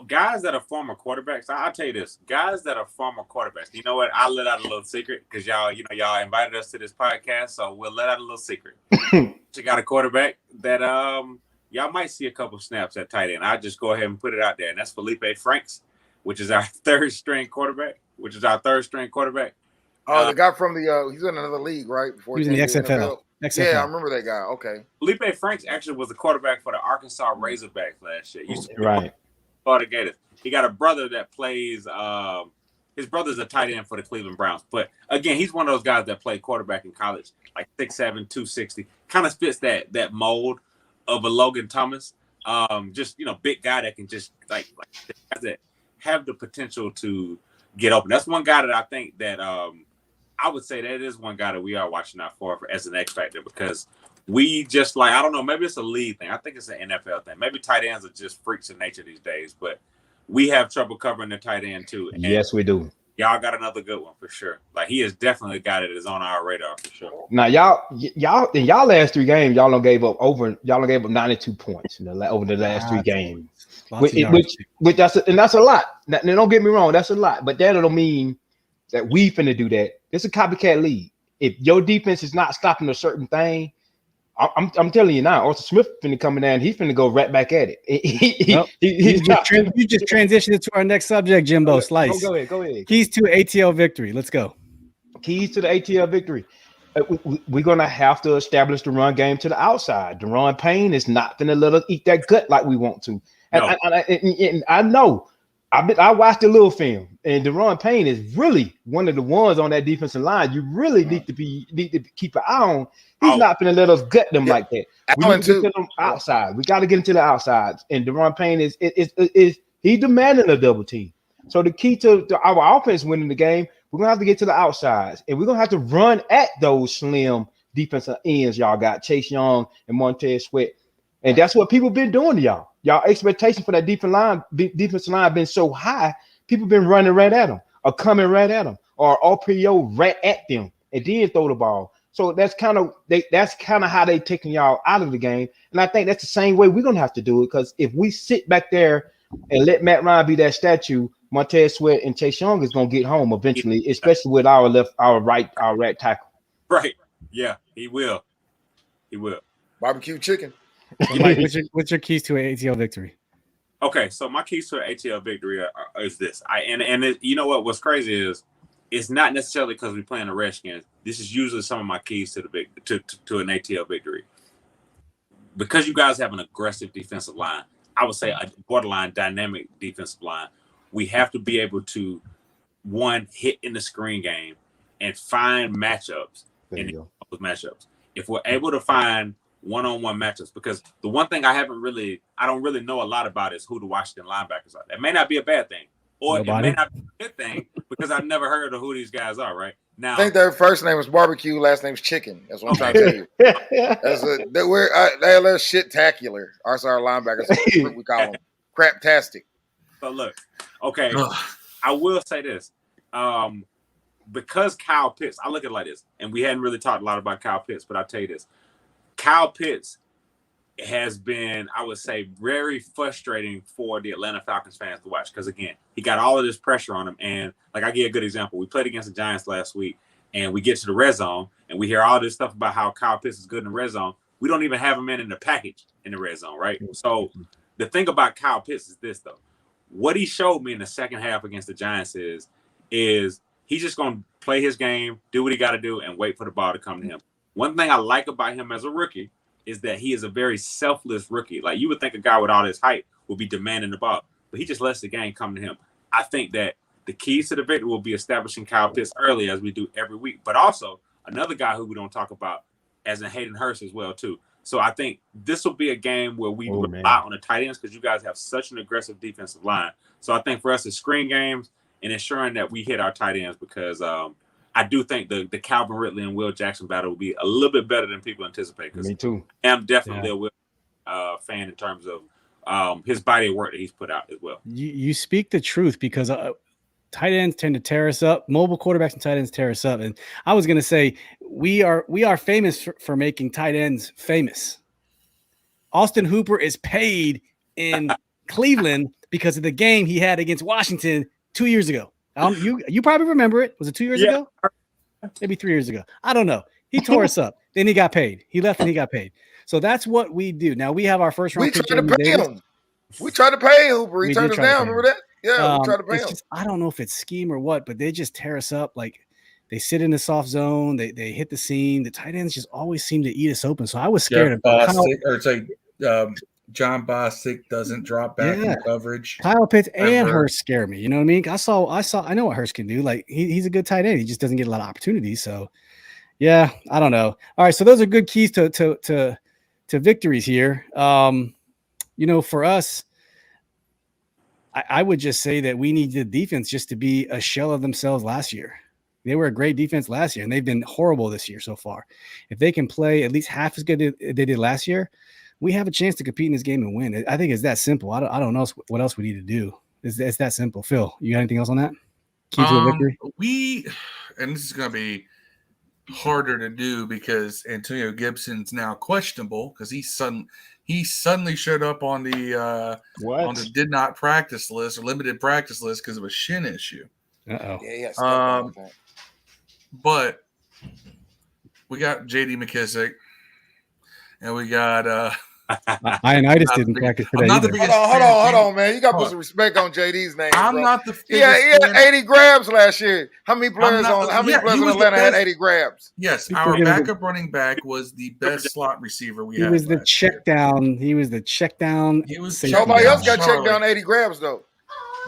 guys that are former quarterbacks, I'll tell you this: guys that are former quarterbacks. You know what? I'll let out a little secret, because y'all invited us to this podcast, so we'll let out a little secret. You got a quarterback that y'all might see a couple snaps at tight end. I'll just go ahead and put it out there, and that's Felipe Franks, which is our third string quarterback. Oh, the guy from the he's in another league, right? Before he was in the XFL. Yeah, I remember that guy. Okay. Felipe Franks actually was the quarterback for the Arkansas Razorbacks last year. Right. Florida Gators. He got a brother that plays. His brother's a tight end for the Cleveland Browns. But again, he's one of those guys that played quarterback in college, like 6'7", 260. Kind of fits that mold of a Logan Thomas. Just big guy that can just like guys that have the potential to get open. That's one guy that I think that I would say that is one guy that we are watching out for as an X factor, because we just I don't know, maybe it's a league thing. I think it's an NFL thing. Maybe tight ends are just freaks of nature these days, but we have trouble covering the tight end too. And yes, we do. Y'all got another good one for sure. Like, he is definitely a guy that is on our radar for sure. Now, y'all in y'all last 3 games, y'all don't gave up 92 points over the last 3 games. Which that's a lot. Now, don't get me wrong, that's a lot, but that don't mean that we finna do that. It's a copycat league. If your defense is not stopping a certain thing, I'm telling you now, Arthur Smith finna come in there and he's finna go right back at it. You just transitioned it to our next subject, Jimbo. Slice. Go ahead. Keys to ATL victory. Let's go. Keys to the ATL victory. We're gonna have to establish the run game to the outside. Deron Payne is not gonna let us eat that gut like we want to. And I know. I watched a little film, and Deron Payne is really one of the ones on that defensive line you really need to keep an eye on. He's not going to let us gut them like that. We need to get them outside. We got to get into the outsides, and Deron Payne is he's demanding a double team. So the key to our offense winning the game, we're gonna have to get to the outsides, and we're gonna have to run at those slim defensive ends. Y'all got Chase Young and Montez Sweat, and that's what people been doing to y'all. Y'all expectation for that defensive line been so high, people been running right at them or coming right at them or RPO right at them and then throw the ball. So that's kind of how they taking y'all out of the game. And I think that's the same way we're gonna have to do it. Because if we sit back there and let Matt Ryan be that statue, Montez Sweat and Chase Young is gonna get home eventually, especially with our right tackle. Right. Yeah, he will. He will. Barbecue chicken. So Mike, what's your keys to an ATL victory? Okay, so my keys to an ATL victory is this. You know what? What's crazy is it's not necessarily because we're playing the Redskins. This is usually some of my keys to an ATL victory. Because you guys have an aggressive defensive line, I would say a borderline dynamic defensive line. We have to be able to, one, hit in the screen game and find matchups in those matchups. If we're able to find one-on-one matchups, because the one thing I don't really know a lot about is who the Washington linebackers are. That may not be a bad thing, or Nobody. It may not be a good thing because I've never heard of who these guys are. Right now, I think their first name was Barbecue, last name's Chicken. That's what I'm trying to tell you. They're shit-tacular. Our linebackers, we call them craptastic. So look, okay, I will say this. Because Kyle Pitts, I look at it like this, and we hadn't really talked a lot about Kyle Pitts, but I'll tell you this. Kyle Pitts has been, I would say, very frustrating for the Atlanta Falcons fans to watch because, again, he got all of this pressure on him. And, like, I give you a good example. We played against the Giants last week, and we get to the red zone, and we hear all this stuff about how Kyle Pitts is good in the red zone. We don't even have him in the package in the red zone, right? So the thing about Kyle Pitts is this, though. What he showed me in the second half against the Giants is he's just going to play his game, do what he got to do, and wait for the ball to come to him. One thing I like about him as a rookie is that he is a very selfless rookie. Like, you would think a guy with all this height would be demanding the ball, but he just lets the game come to him. I think that the keys to the victory will be establishing Kyle Pitts early, as we do every week, but also another guy who we don't talk about as in Hayden Hurst as well, too. So I think this will be a game where we rely on the tight ends because you guys have such an aggressive defensive line. So I think for us, it's screen games and ensuring that we hit our tight ends because I do think the Calvin Ridley and Will Jackson battle will be a little bit better than people anticipate. Me too. I'm definitely a Will fan in terms of his body of work that he's put out as well. You speak the truth because tight ends tend to tear us up. Mobile quarterbacks and tight ends tear us up. And I was going to say we are famous for making tight ends famous. Austin Hooper is paid in Cleveland because of the game he had against Washington 2 years ago. You probably remember it. Was it 2 years ago? Maybe 3 years ago. I don't know. He tore us up. Then he got paid. He left and he got paid. So that's what we do. Now we have our first round. We tried to pay him. We tried to pay Hooper. He turned us down. Remember that? Yeah, we tried to pay him. I don't know if it's scheme or what, but they just tear us up. Like they sit in the soft zone. They hit the seam. The tight ends just always seem to eat us open. So I was scared of John Bostic doesn't drop back in coverage. Kyle Pitts and Hurst scare me. You know what I mean? I know what Hurst can do. Like he's a good tight end. He just doesn't get a lot of opportunities. So yeah, I don't know. All right, so those are good keys to victories here. For us, I would just say that we need the defense just to be a shell of themselves last year. They were a great defense last year, and they've been horrible this year so far. If they can play at least half as good as they did last year, we have a chance to compete in this game and win. I think it's that simple. I don't know what else we need to do. It's that simple. Phil, you got anything else on that? Key to a victory? And this is going to be harder to do because Antonio Gibson's now questionable because he suddenly showed up on the did not practice list or limited practice list because of a shin issue. Uh-oh. Yeah. But we got J.D. McKissick, and we got Ioannidis didn't practice today. Hold on, man. You got to put some respect on JD's name. I'm bro. not the he had 80 grabs last year. How many players in Atlanta had 80 grabs? Yes, our backup running back was the best slot receiver we had. He was the check down. He was the check down. Nobody else got checked down 80 grabs though.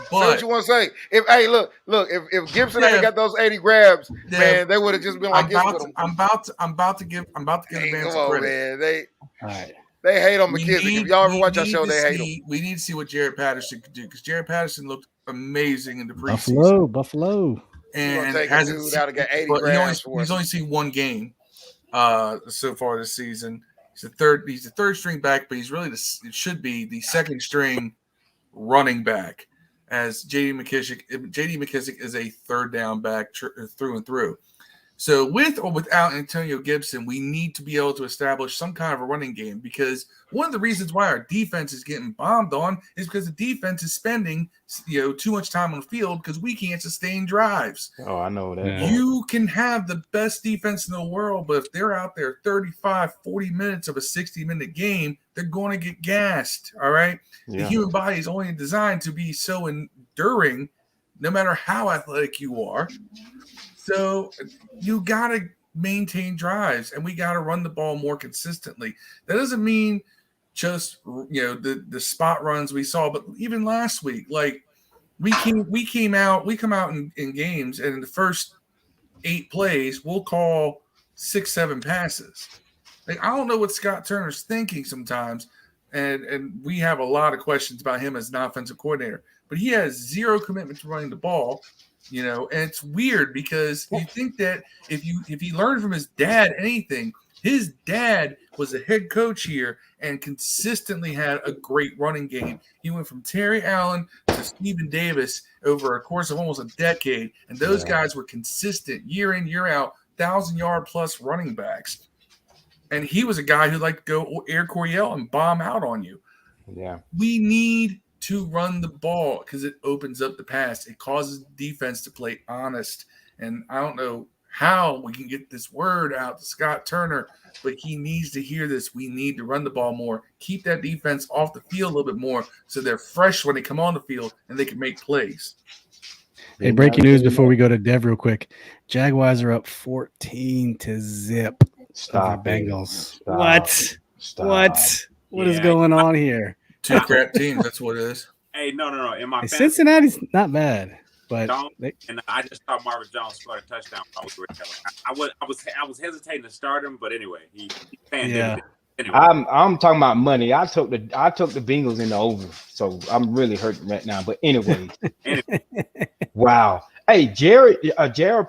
But what you want to say? If Gibson had got those 80 grabs, man, they would have just been like I'm about to give the man some credit. Man, they hate on McKissick. If y'all ever watch our show, they hate him. We need to see what Jared Patterson could do because Jared Patterson looked amazing in the preseason. Buffalo. And he's only seen one game so far this season. He's the third string back, but he's really it should be the second string running back. As J.D. McKissick is a third down back through and through. So with or without Antonio Gibson, we need to be able to establish some kind of a running game, because one of the reasons why our defense is getting bombed on is because the defense is spending too much time on the field because we can't sustain drives. Oh, I know that. Yeah. You can have the best defense in the world, but if they're out there 35, 40 minutes of a 60-minute game, they're going to get gassed, all right? Yeah. The human body is only designed to be so enduring no matter how athletic you are. So you got to maintain drives, and we got to run the ball more consistently. That doesn't mean just the spot runs we saw, but even last week, like we come out in games, and in the first 8 plays, we'll call 6-7 passes. Like, I don't know what Scott Turner's thinking sometimes, and we have a lot of questions about him as an offensive coordinator, but he has zero commitment to running the ball. And it's weird because you think that if he learned from his dad anything, his dad was a head coach here and consistently had a great running game. He went from Terry Allen to Stephen Davis over a course of almost a decade, and those guys were consistent year in, year out, 1,000-yard plus running backs. And he was a guy who liked to go Air Coryell and bomb out on you. Yeah. We need to run the ball because it opens up the pass. It causes defense to play honest. And I don't know how we can get this word out to Scott Turner, but he needs to hear this. We need to run the ball more, keep that defense off the field a little bit more so they're fresh when they come on the field and they can make plays. Hey, breaking news before we go to Dev real quick. Jaguars are up 14-0 Stop over it. Bengals. Stop. What? Stop. What is going on here? 2 crap teams, that's what it is. Hey, no. In my fantasy, Cincinnati's not bad, but and I just thought Marvin Jones scored a touchdown. I was hesitating to start him, but anyway, he panned it. Anyway. I'm talking about money. I took the Bengals in the over, so I'm really hurting right now. But anyway, wow. Hey, Jared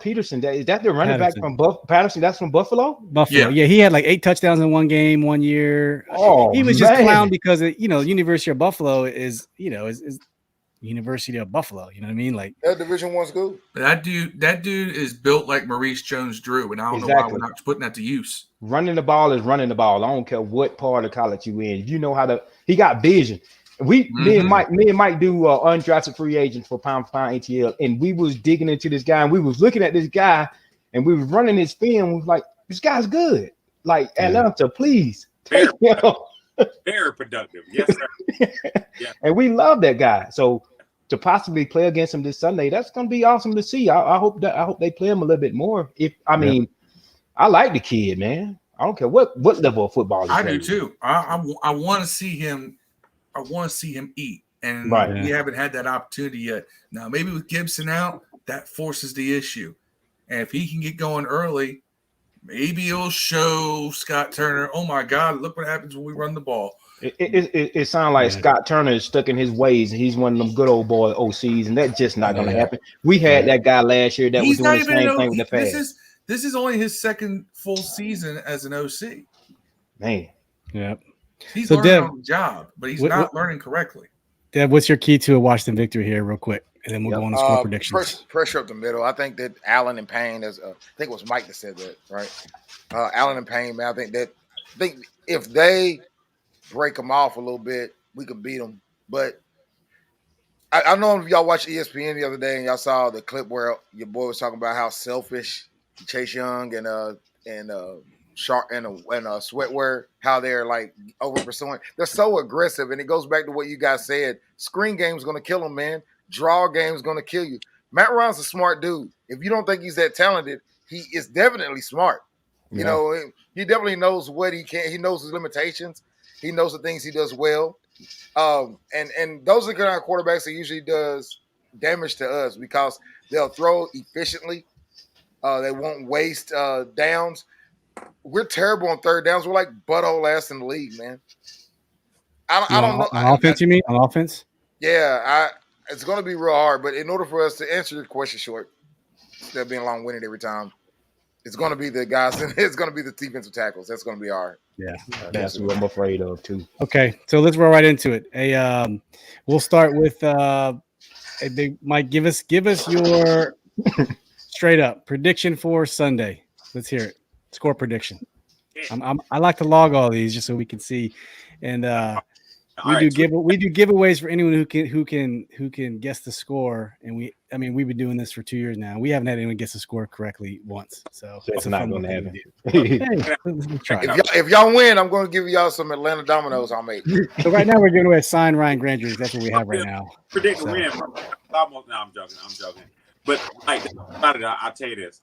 Peterson, is that the running back from Patterson? That's from Buffalo. Buffalo, yeah. He had like 8 touchdowns in one game 1 year. Oh, he was just clowned because University of Buffalo is University of Buffalo. You know what I mean? Like that Division I school. That dude is built like Maurice Jones-Drew, and I don't know why we're not putting that to use. Running the ball is running the ball. I don't care what part of college you in. You know how to. He got vision. Me and Mike do undrafted free agents for Pound4Pound ATL, and we was digging into this guy, and we was looking at this guy, and we was running his film. We was like, this guy's good. Like Atlanta, please. Very productive. Yes, sir. Yeah. And we love that guy. So to possibly play against him this Sunday, that's gonna be awesome to see. I hope they play him a little bit more. I like the kid, man. I don't care what level of football he's I playing. do too. I want to see him. I want to see him eat, and we haven't had that opportunity yet. Now, maybe with Gibson out, that forces the issue. And if he can get going early, maybe it'll show Scott Turner, oh my God, look what happens when we run the ball. It sounds like Scott Turner is stuck in his ways, and he's one of them good old boy OCs, and that's just not going to happen. We had that guy last year that was doing the same thing with the pass. This is only his second full season as an OC. Man. Yeah. He's learning on the job, but he's not learning correctly. Deb, what's your key to a Washington victory here, real quick, and then we'll go on to score predictions. Pressure up the middle. I think that Allen and Payne, I think it was Mike that said that, right? Allen and Payne, man. I think if they break them off a little bit, we could beat them. But I don't know if y'all watched ESPN the other day and y'all saw the clip where your boy was talking about how selfish Chase Young and Sharp and Sweat were, how they're like over pursuing. They're so aggressive, and it goes back to what you guys said. Screen game's gonna kill them, man. Draw game's gonna kill you. Matt Ryan's a smart dude. If you don't think he's that talented, he is definitely smart. You know, he definitely knows what he can. He knows his limitations. He knows the things he does well. And those are the kind of quarterbacks that usually does damage to us because they'll throw efficiently. They won't waste downs. We're terrible on third downs. We're like butthole last in the league, man. I don't know. On offense, you mean? On offense? Yeah, it's going to be real hard. But in order for us to answer your question short, instead of being long-winded every time, it's going to be the guys. It's going to be the defensive tackles. That's going to be our. Yeah, that's what I'm afraid of too. Okay, so let's roll right into it. We'll start with Mike. Give us your straight up prediction for Sunday. Let's hear it. Score prediction. I like to log all these just so we can see, and we do giveaways for anyone who can guess the score. And we've been doing this for 2 years now. We haven't had anyone guess the score correctly once, so it's not going to happen. happen. Try. If y'all win, I'm going to give y'all some Atlanta Dominoes I made. So right now we're giving away a signed Ryan Grandry. That's what we have right now. Predict win. Almost. No, I'm joking. But like about it, I'll tell you this.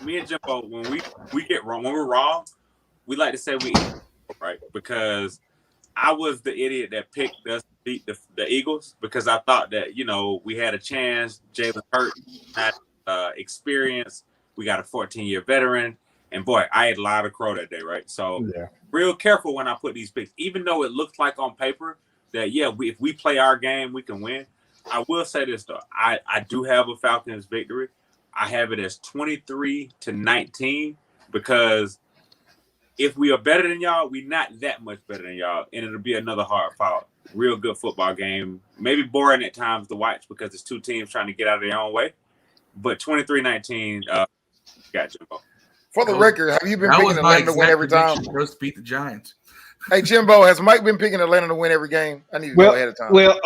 Me and Jimbo, when we get wrong, when we're wrong, we like to say we right, because I was the idiot that picked us to beat the Eagles because I thought that we had a chance. Jalen Hurt had experience. We got a 14-year veteran, and boy, I had a lot of crow that day, right? So real careful when I put these picks, even though it looks like on paper that if we play our game, we can win. I will say this though, I do have a Falcons victory. I have it as 23-19 because if we are better than y'all, we're not that much better than y'all, and it'll be another hard-fought, real good football game. Maybe boring at times to watch because it's two teams trying to get out of their own way. But 23-19, got Jimbo. For the record, have you been picking Atlanta to win every time? Roast beat the Giants. Hey, Jimbo, has Mike been picking Atlanta to win every game? I need to know ahead of time. Well,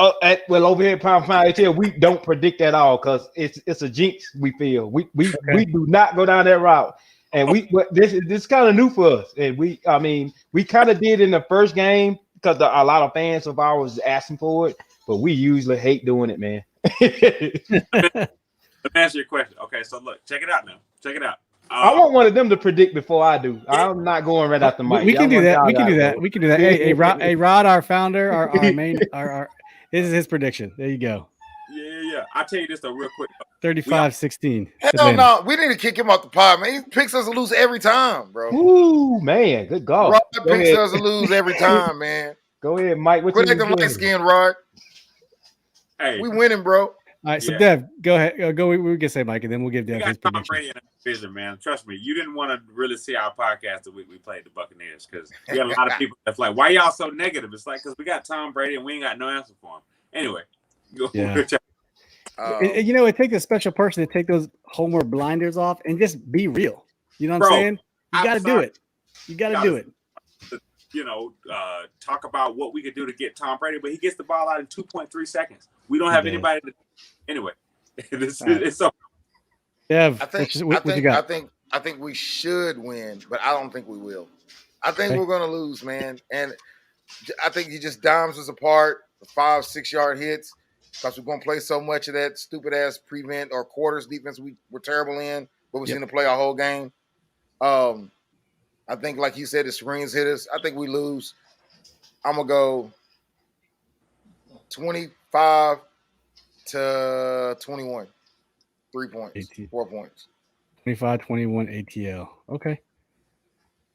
over here at Pound4Pound ATL, we don't predict at all because it's a jinx. We feel we do not go down that route, and this is kind of new for us. And we kind of did in the first game because a lot of fans of ours asking for it, but we usually hate doing it, man. Let me answer your question. Okay, so look, check it out now. Check it out. I want one of them to predict before I do. I'm not going right after Mike. We can do that. We can do that. Hey, Rod, our founder, our main, this is his prediction. There you go. Yeah. I'll tell you this though, real quick. 35-16. Hell no, we need to kick him off the pod, man. He picks us to lose every time, bro. Ooh, man, good golf. Rod picks us to lose every time, man. Go ahead, Mike. Quit acting light skin, Rod. Hey, we winning, bro. All right, so Dev, go ahead. Go. We can say Mike, and then we'll give Dev his Tom prediction. Brady in that division, man. Trust me, you didn't want to really see our podcast the week we played the Buccaneers because we got a lot of people that's like, "Why y'all so negative?" It's like because we got Tom Brady and we ain't got no answer for him. Anyway, go. It takes a special person to take those homer blinders off and just be real. You know what I'm saying? You got to do it. You got to do it. Talk about what we could do to get Tom Brady, but he gets the ball out in 2.3 seconds. We don't have anybody to. Anyway, it's so. Dev, I think we should win, but I don't think we will. I think we're going to lose, man. And I think he just dimes us apart, 5-6 yard hits, because we're going to play so much of that stupid ass prevent or quarters defense we're terrible in, but we're going to play our whole game. I think, like you said, the screens hit us. I think we lose. I'm going to go 25-21. 3 points. 4 points. 25-21 ATL. Okay.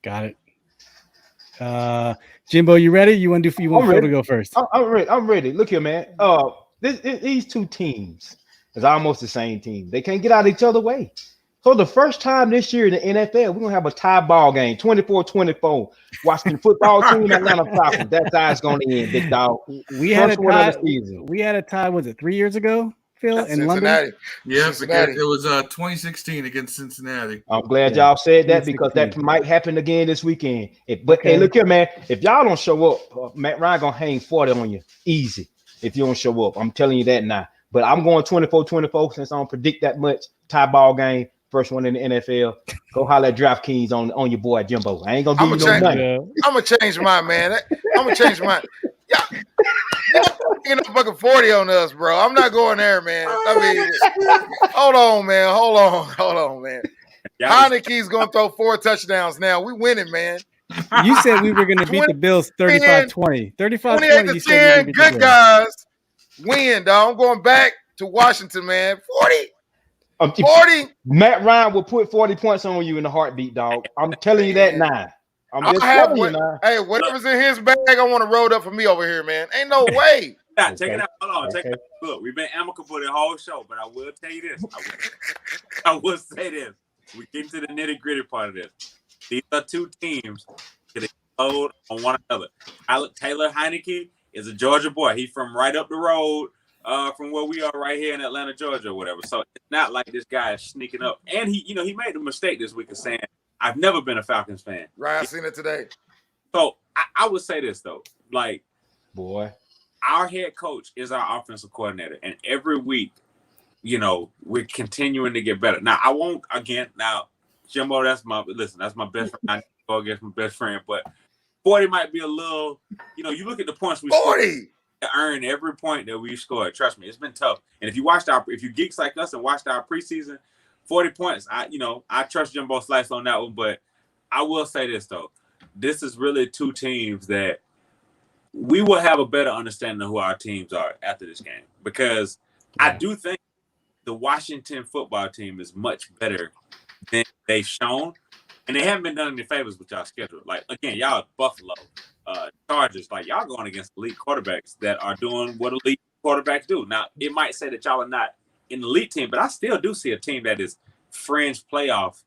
Got it. Jimbo, you ready? You want Phil to go first? I'm ready. I'm ready. Look here, man. These two teams is almost the same team. They can't get out of each other's way. So the first time this year in the NFL, we're going to have a tie ball game, 24-24. Washington football team, Atlanta Falcons. That's how it's going to end, big dog. We had a tie, was it 3 years ago, Phil, in Cincinnati. London? Yeah, because it was 2016 against Cincinnati. I'm glad y'all said that because that might happen again this weekend. Hey, look here, man. If y'all don't show up, Matt Ryan going to hang 40 on you. Easy. If you don't show up. I'm telling you that now. But I'm going 24-24 since I don't predict that much. Tie ball game. First one in the NFL. Go holler at DraftKings on your boy Jimbo. I ain't gonna give you no money. I'm gonna change mine, man. I'm gonna change mine. Y'all picking up fucking 40 on us, bro. I'm not going there, man. Hold on, man. Heineke's gonna throw 4 touchdowns now. We winning, man. You said we were gonna beat the Bills 35-20. 28-10. Good guys. Win, dog. I'm going back to Washington, man. 40. 40. Matt Ryan will put 40 points on you in a heartbeat, dog. I'm telling you that now. I'm just telling you now. Hey, whatever's in his bag, I want to roll up for me over here, man. Ain't no way. Check it out. Hold on. Check it out. Look, we've been amicable the whole show, but I will tell you this. I will say this. We get to the nitty-gritty part of this. These are two teams that explode on one another. Taylor Heineke is a Georgia boy. He's from right up the road. from where we are right here in Atlanta, Georgia, or whatever. So it's not like this guy is sneaking up. And he made the mistake this week of saying, "I've never been a Falcons fan." Right, I seen it today. So I would say this though, like, boy, our head coach is our offensive coordinator, and every week, we're continuing to get better. Now, I won't again. Now, Jimbo, that's my best friend. I go against my best friend, but 40 might be a little. You look at the points we 40 to earn every point that we scored. Trust me, it's been tough. And if you geeks like us and watched our preseason, 40 points. I trust Jimbo Slice on that one, but I will say this though. This is really two teams that we will have a better understanding of who our teams are after this game, because I do think the Washington football team is much better than they've shown, and they haven't been done any favors with y'all schedule. Like, again, y'all Buffalo, Chargers, like y'all going against elite quarterbacks that are doing what elite quarterbacks do. Now, it might say that y'all are not an elite team, but I still do see a team that is fringe playoff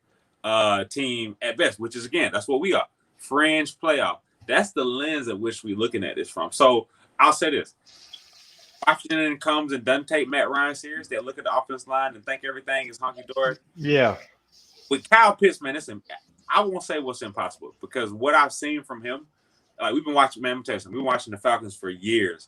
team at best, which is, again, that's what we are. Fringe playoff. That's the lens at which we're looking at this from. So I'll say this. Washington comes and doesn't take Matt Ryan serious. They look at the offense line and think everything is hunky-dory. Yeah. With Kyle Pitts, man, I won't say what's impossible, because what I've seen from him, we've been watching, man, I'm telling you, we've been watching the Falcons for years.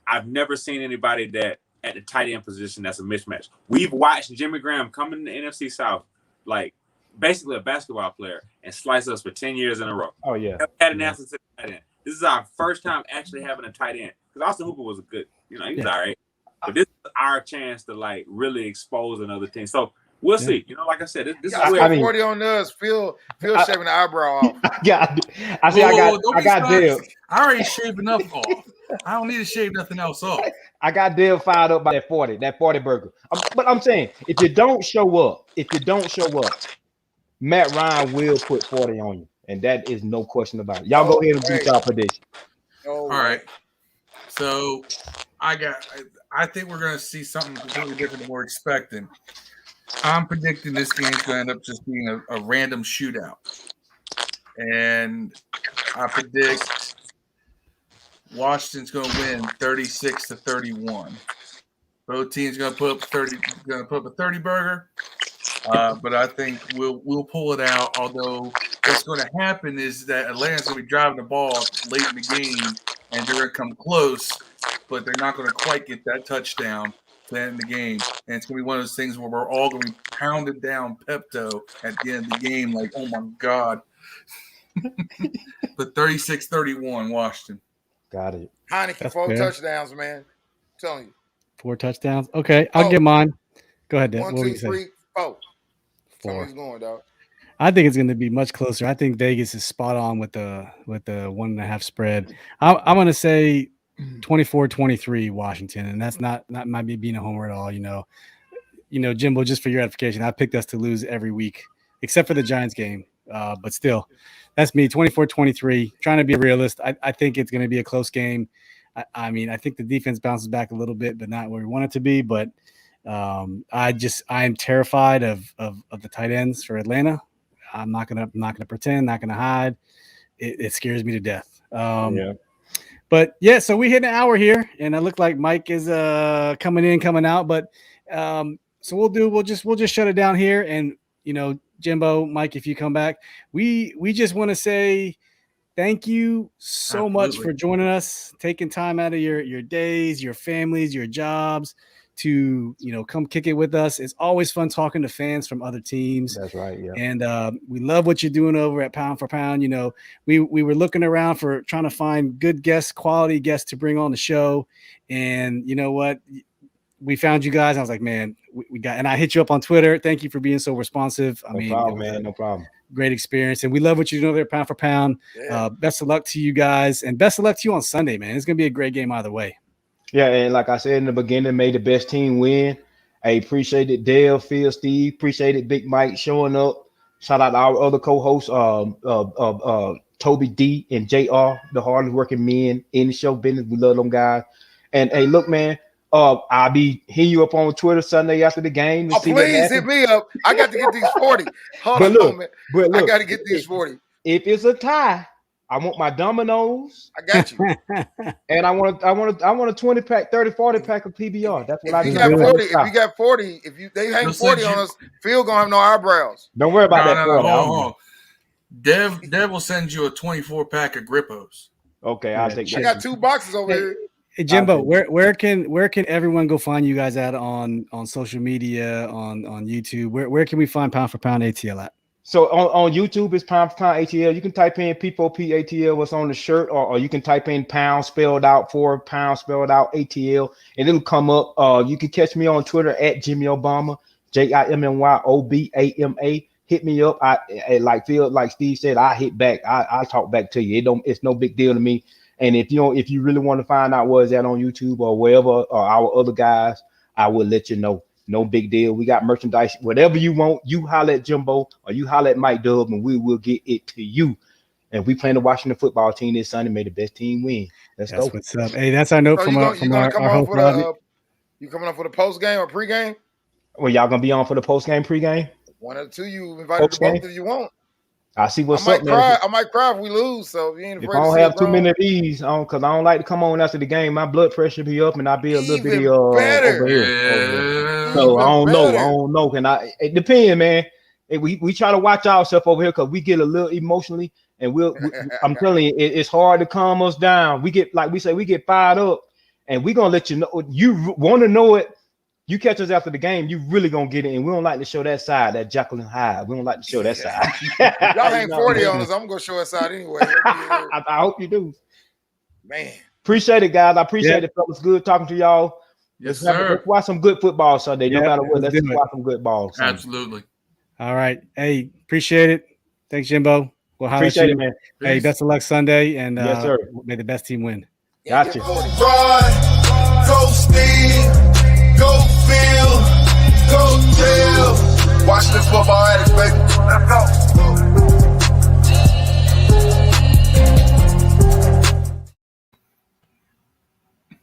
I've never seen anybody that at the tight end position that's a mismatch. We've watched Jimmy Graham come in the NFC South, like, basically a basketball player, and slice us for 10 years in a row. Oh, yeah. Had an answer to the tight end. This is our first time actually having a tight end. Because Austin Hooper was a good, he was all right. But this is our chance to, like, really expose another team. So we'll see. Like I said, this is where 40 on us. Phil shaving the eyebrow off. I got Dale. I already shaved enough off. I don't need to shave nothing else off. I got Dale fired up by that 40 burger. But I'm saying, if you don't show up, Matt Ryan will put 40 on you, and that is no question about it. Y'all go ahead and do y'all prediction. All right. So I think we're going to see something completely different than we're expecting. I'm predicting this game's going to end up just being a random shootout. And I predict Washington's going to win 36-31. Both teams going to put up a 30 burger. But I think we'll pull it out. Although what's going to happen is that Atlanta's going to be driving the ball late in the game, and they're going to come close, but they're not going to quite get that touchdown to end the game. And it's going to be one of those things where we're all going to be pounded down Pepto at the end of the game, like, oh my God. But 36-31, Washington. Got it. Heineken, 4 touchdowns, man. I'm telling you. 4 touchdowns. Okay, I'll get mine. Go ahead, Dan. 1, 2, 3, 4. 4. Going, dog. I think it's going to be much closer. I think Vegas is spot on with the 1.5 spread. I'm going to say 24-23 Washington, and that's not might be being a homer at all. Jimbo, just for your edification, I picked us to lose every week except for the Giants game. But still, that's me. 24-23. Trying to be a realist. I think it's going to be a close game. I mean, I think the defense bounces back a little bit, but not where we want it to be. But I am terrified of the tight ends for Atlanta. I'm not gonna pretend, not gonna hide. It scares me to death. But yeah, so we hit an hour here, and it looked like Mike is coming out. But so we'll just shut it down here, and Jimbo, Mike, if you come back, we just want to say thank you so much for joining us, taking time out of your days, your families, your jobs to come kick it with us. It's always fun talking to fans from other teams. That's right. Yeah. And we love what you're doing over at Pound4Pound. We were looking around for trying to find good guests, quality guests to bring on the show. And you know what? We found you guys. I was like, man, we got, and I hit you up on Twitter. Thank you for being so responsive. No problem, man. No problem. Great experience. And we love what you're doing there at Pound4Pound. Yeah. Best of luck to you guys, and best of luck to you on Sunday, man. It's going to be a great game either way. Yeah, and like I said in the beginning, may the best team win. I appreciate it, Dale, Phil, Steve. Appreciate it, Big Mike showing up. Shout out to our other co-hosts, Toby D and JR, the hardest working men in the show business. We love them guys. And hey, look, man, I'll be hitting you up on Twitter Sunday after the game. Please hit me up. I got to get these 40. Hold on, man. I got to get these 40. If it's a tie, I want my Dominoes. I got you. And I want a 20 pack, 30, 40 pack of PBR. That's what I If you do. got 40, if they hang 40 on us, Phil gonna have no eyebrows. Don't worry about that. Hold on. Dev will send you a 24 pack of Grippos. Okay, I'll take that. I got 2 boxes over here. Hey Jimbo, where can everyone go find you guys at on social media, on YouTube? Where can we find Pound for Pound ATL at? So on YouTube, it's Pound4Pound ATL. You can type in P4P ATL, what's on the shirt, or you can type in pound spelled out 4 pound spelled out ATL, and it'll come up. You can catch me on Twitter at Jimmy Obama, JIMMYOBAMA. Hit me up. I like Steve said, I hit back. I talk back to you. It's no big deal to me. And if you really want to find out what is that on YouTube or wherever, or our other guys, I will let you know. No big deal. We got merchandise. Whatever you want, you holler at Jimbo or you holler at Mike Dub, and we will get it to you. And we plan to Washington football team this Sunday. May the best team win. That's go. What's up. Hey, that's our note from our whole project. You coming up for the post game or pre-game? Well, y'all gonna be on for the post game, pre-game? One of the two. You invited to both if you want. I see what's up. I might cry if we lose. So if you ain't afraid, if I don't have too many of these, because I don't like to come on after the game. My blood pressure be up, and I be a little bit better. Over here. So I don't know. And it depends, man. We try to watch ourselves over here because we get a little emotionally, and I'm telling you, it's hard to calm us down. We get, like we say, we get fired up, and we're gonna let you know. You want to know it. You catch us after the game, you really gonna get it, and we don't like to show that side, that Jekyll and Hyde. We don't like to show that side. Y'all hang 40 on us. I'm gonna show us side anyway. I hope you do, man. Appreciate it, guys. I appreciate it, fellas. Good talking to y'all. Yes, sir. Let's watch some good football Sunday. No matter what, let's watch some good ball. Sunday. Absolutely. All right. Hey, appreciate it. Thanks, Jimbo. We'll appreciate it, man. Hey, best of luck Sunday, and yes, sir. May the best team win. Gotcha. Go Steve. Go Phil, go Jill. Watch this football addicts, baby. Let's go.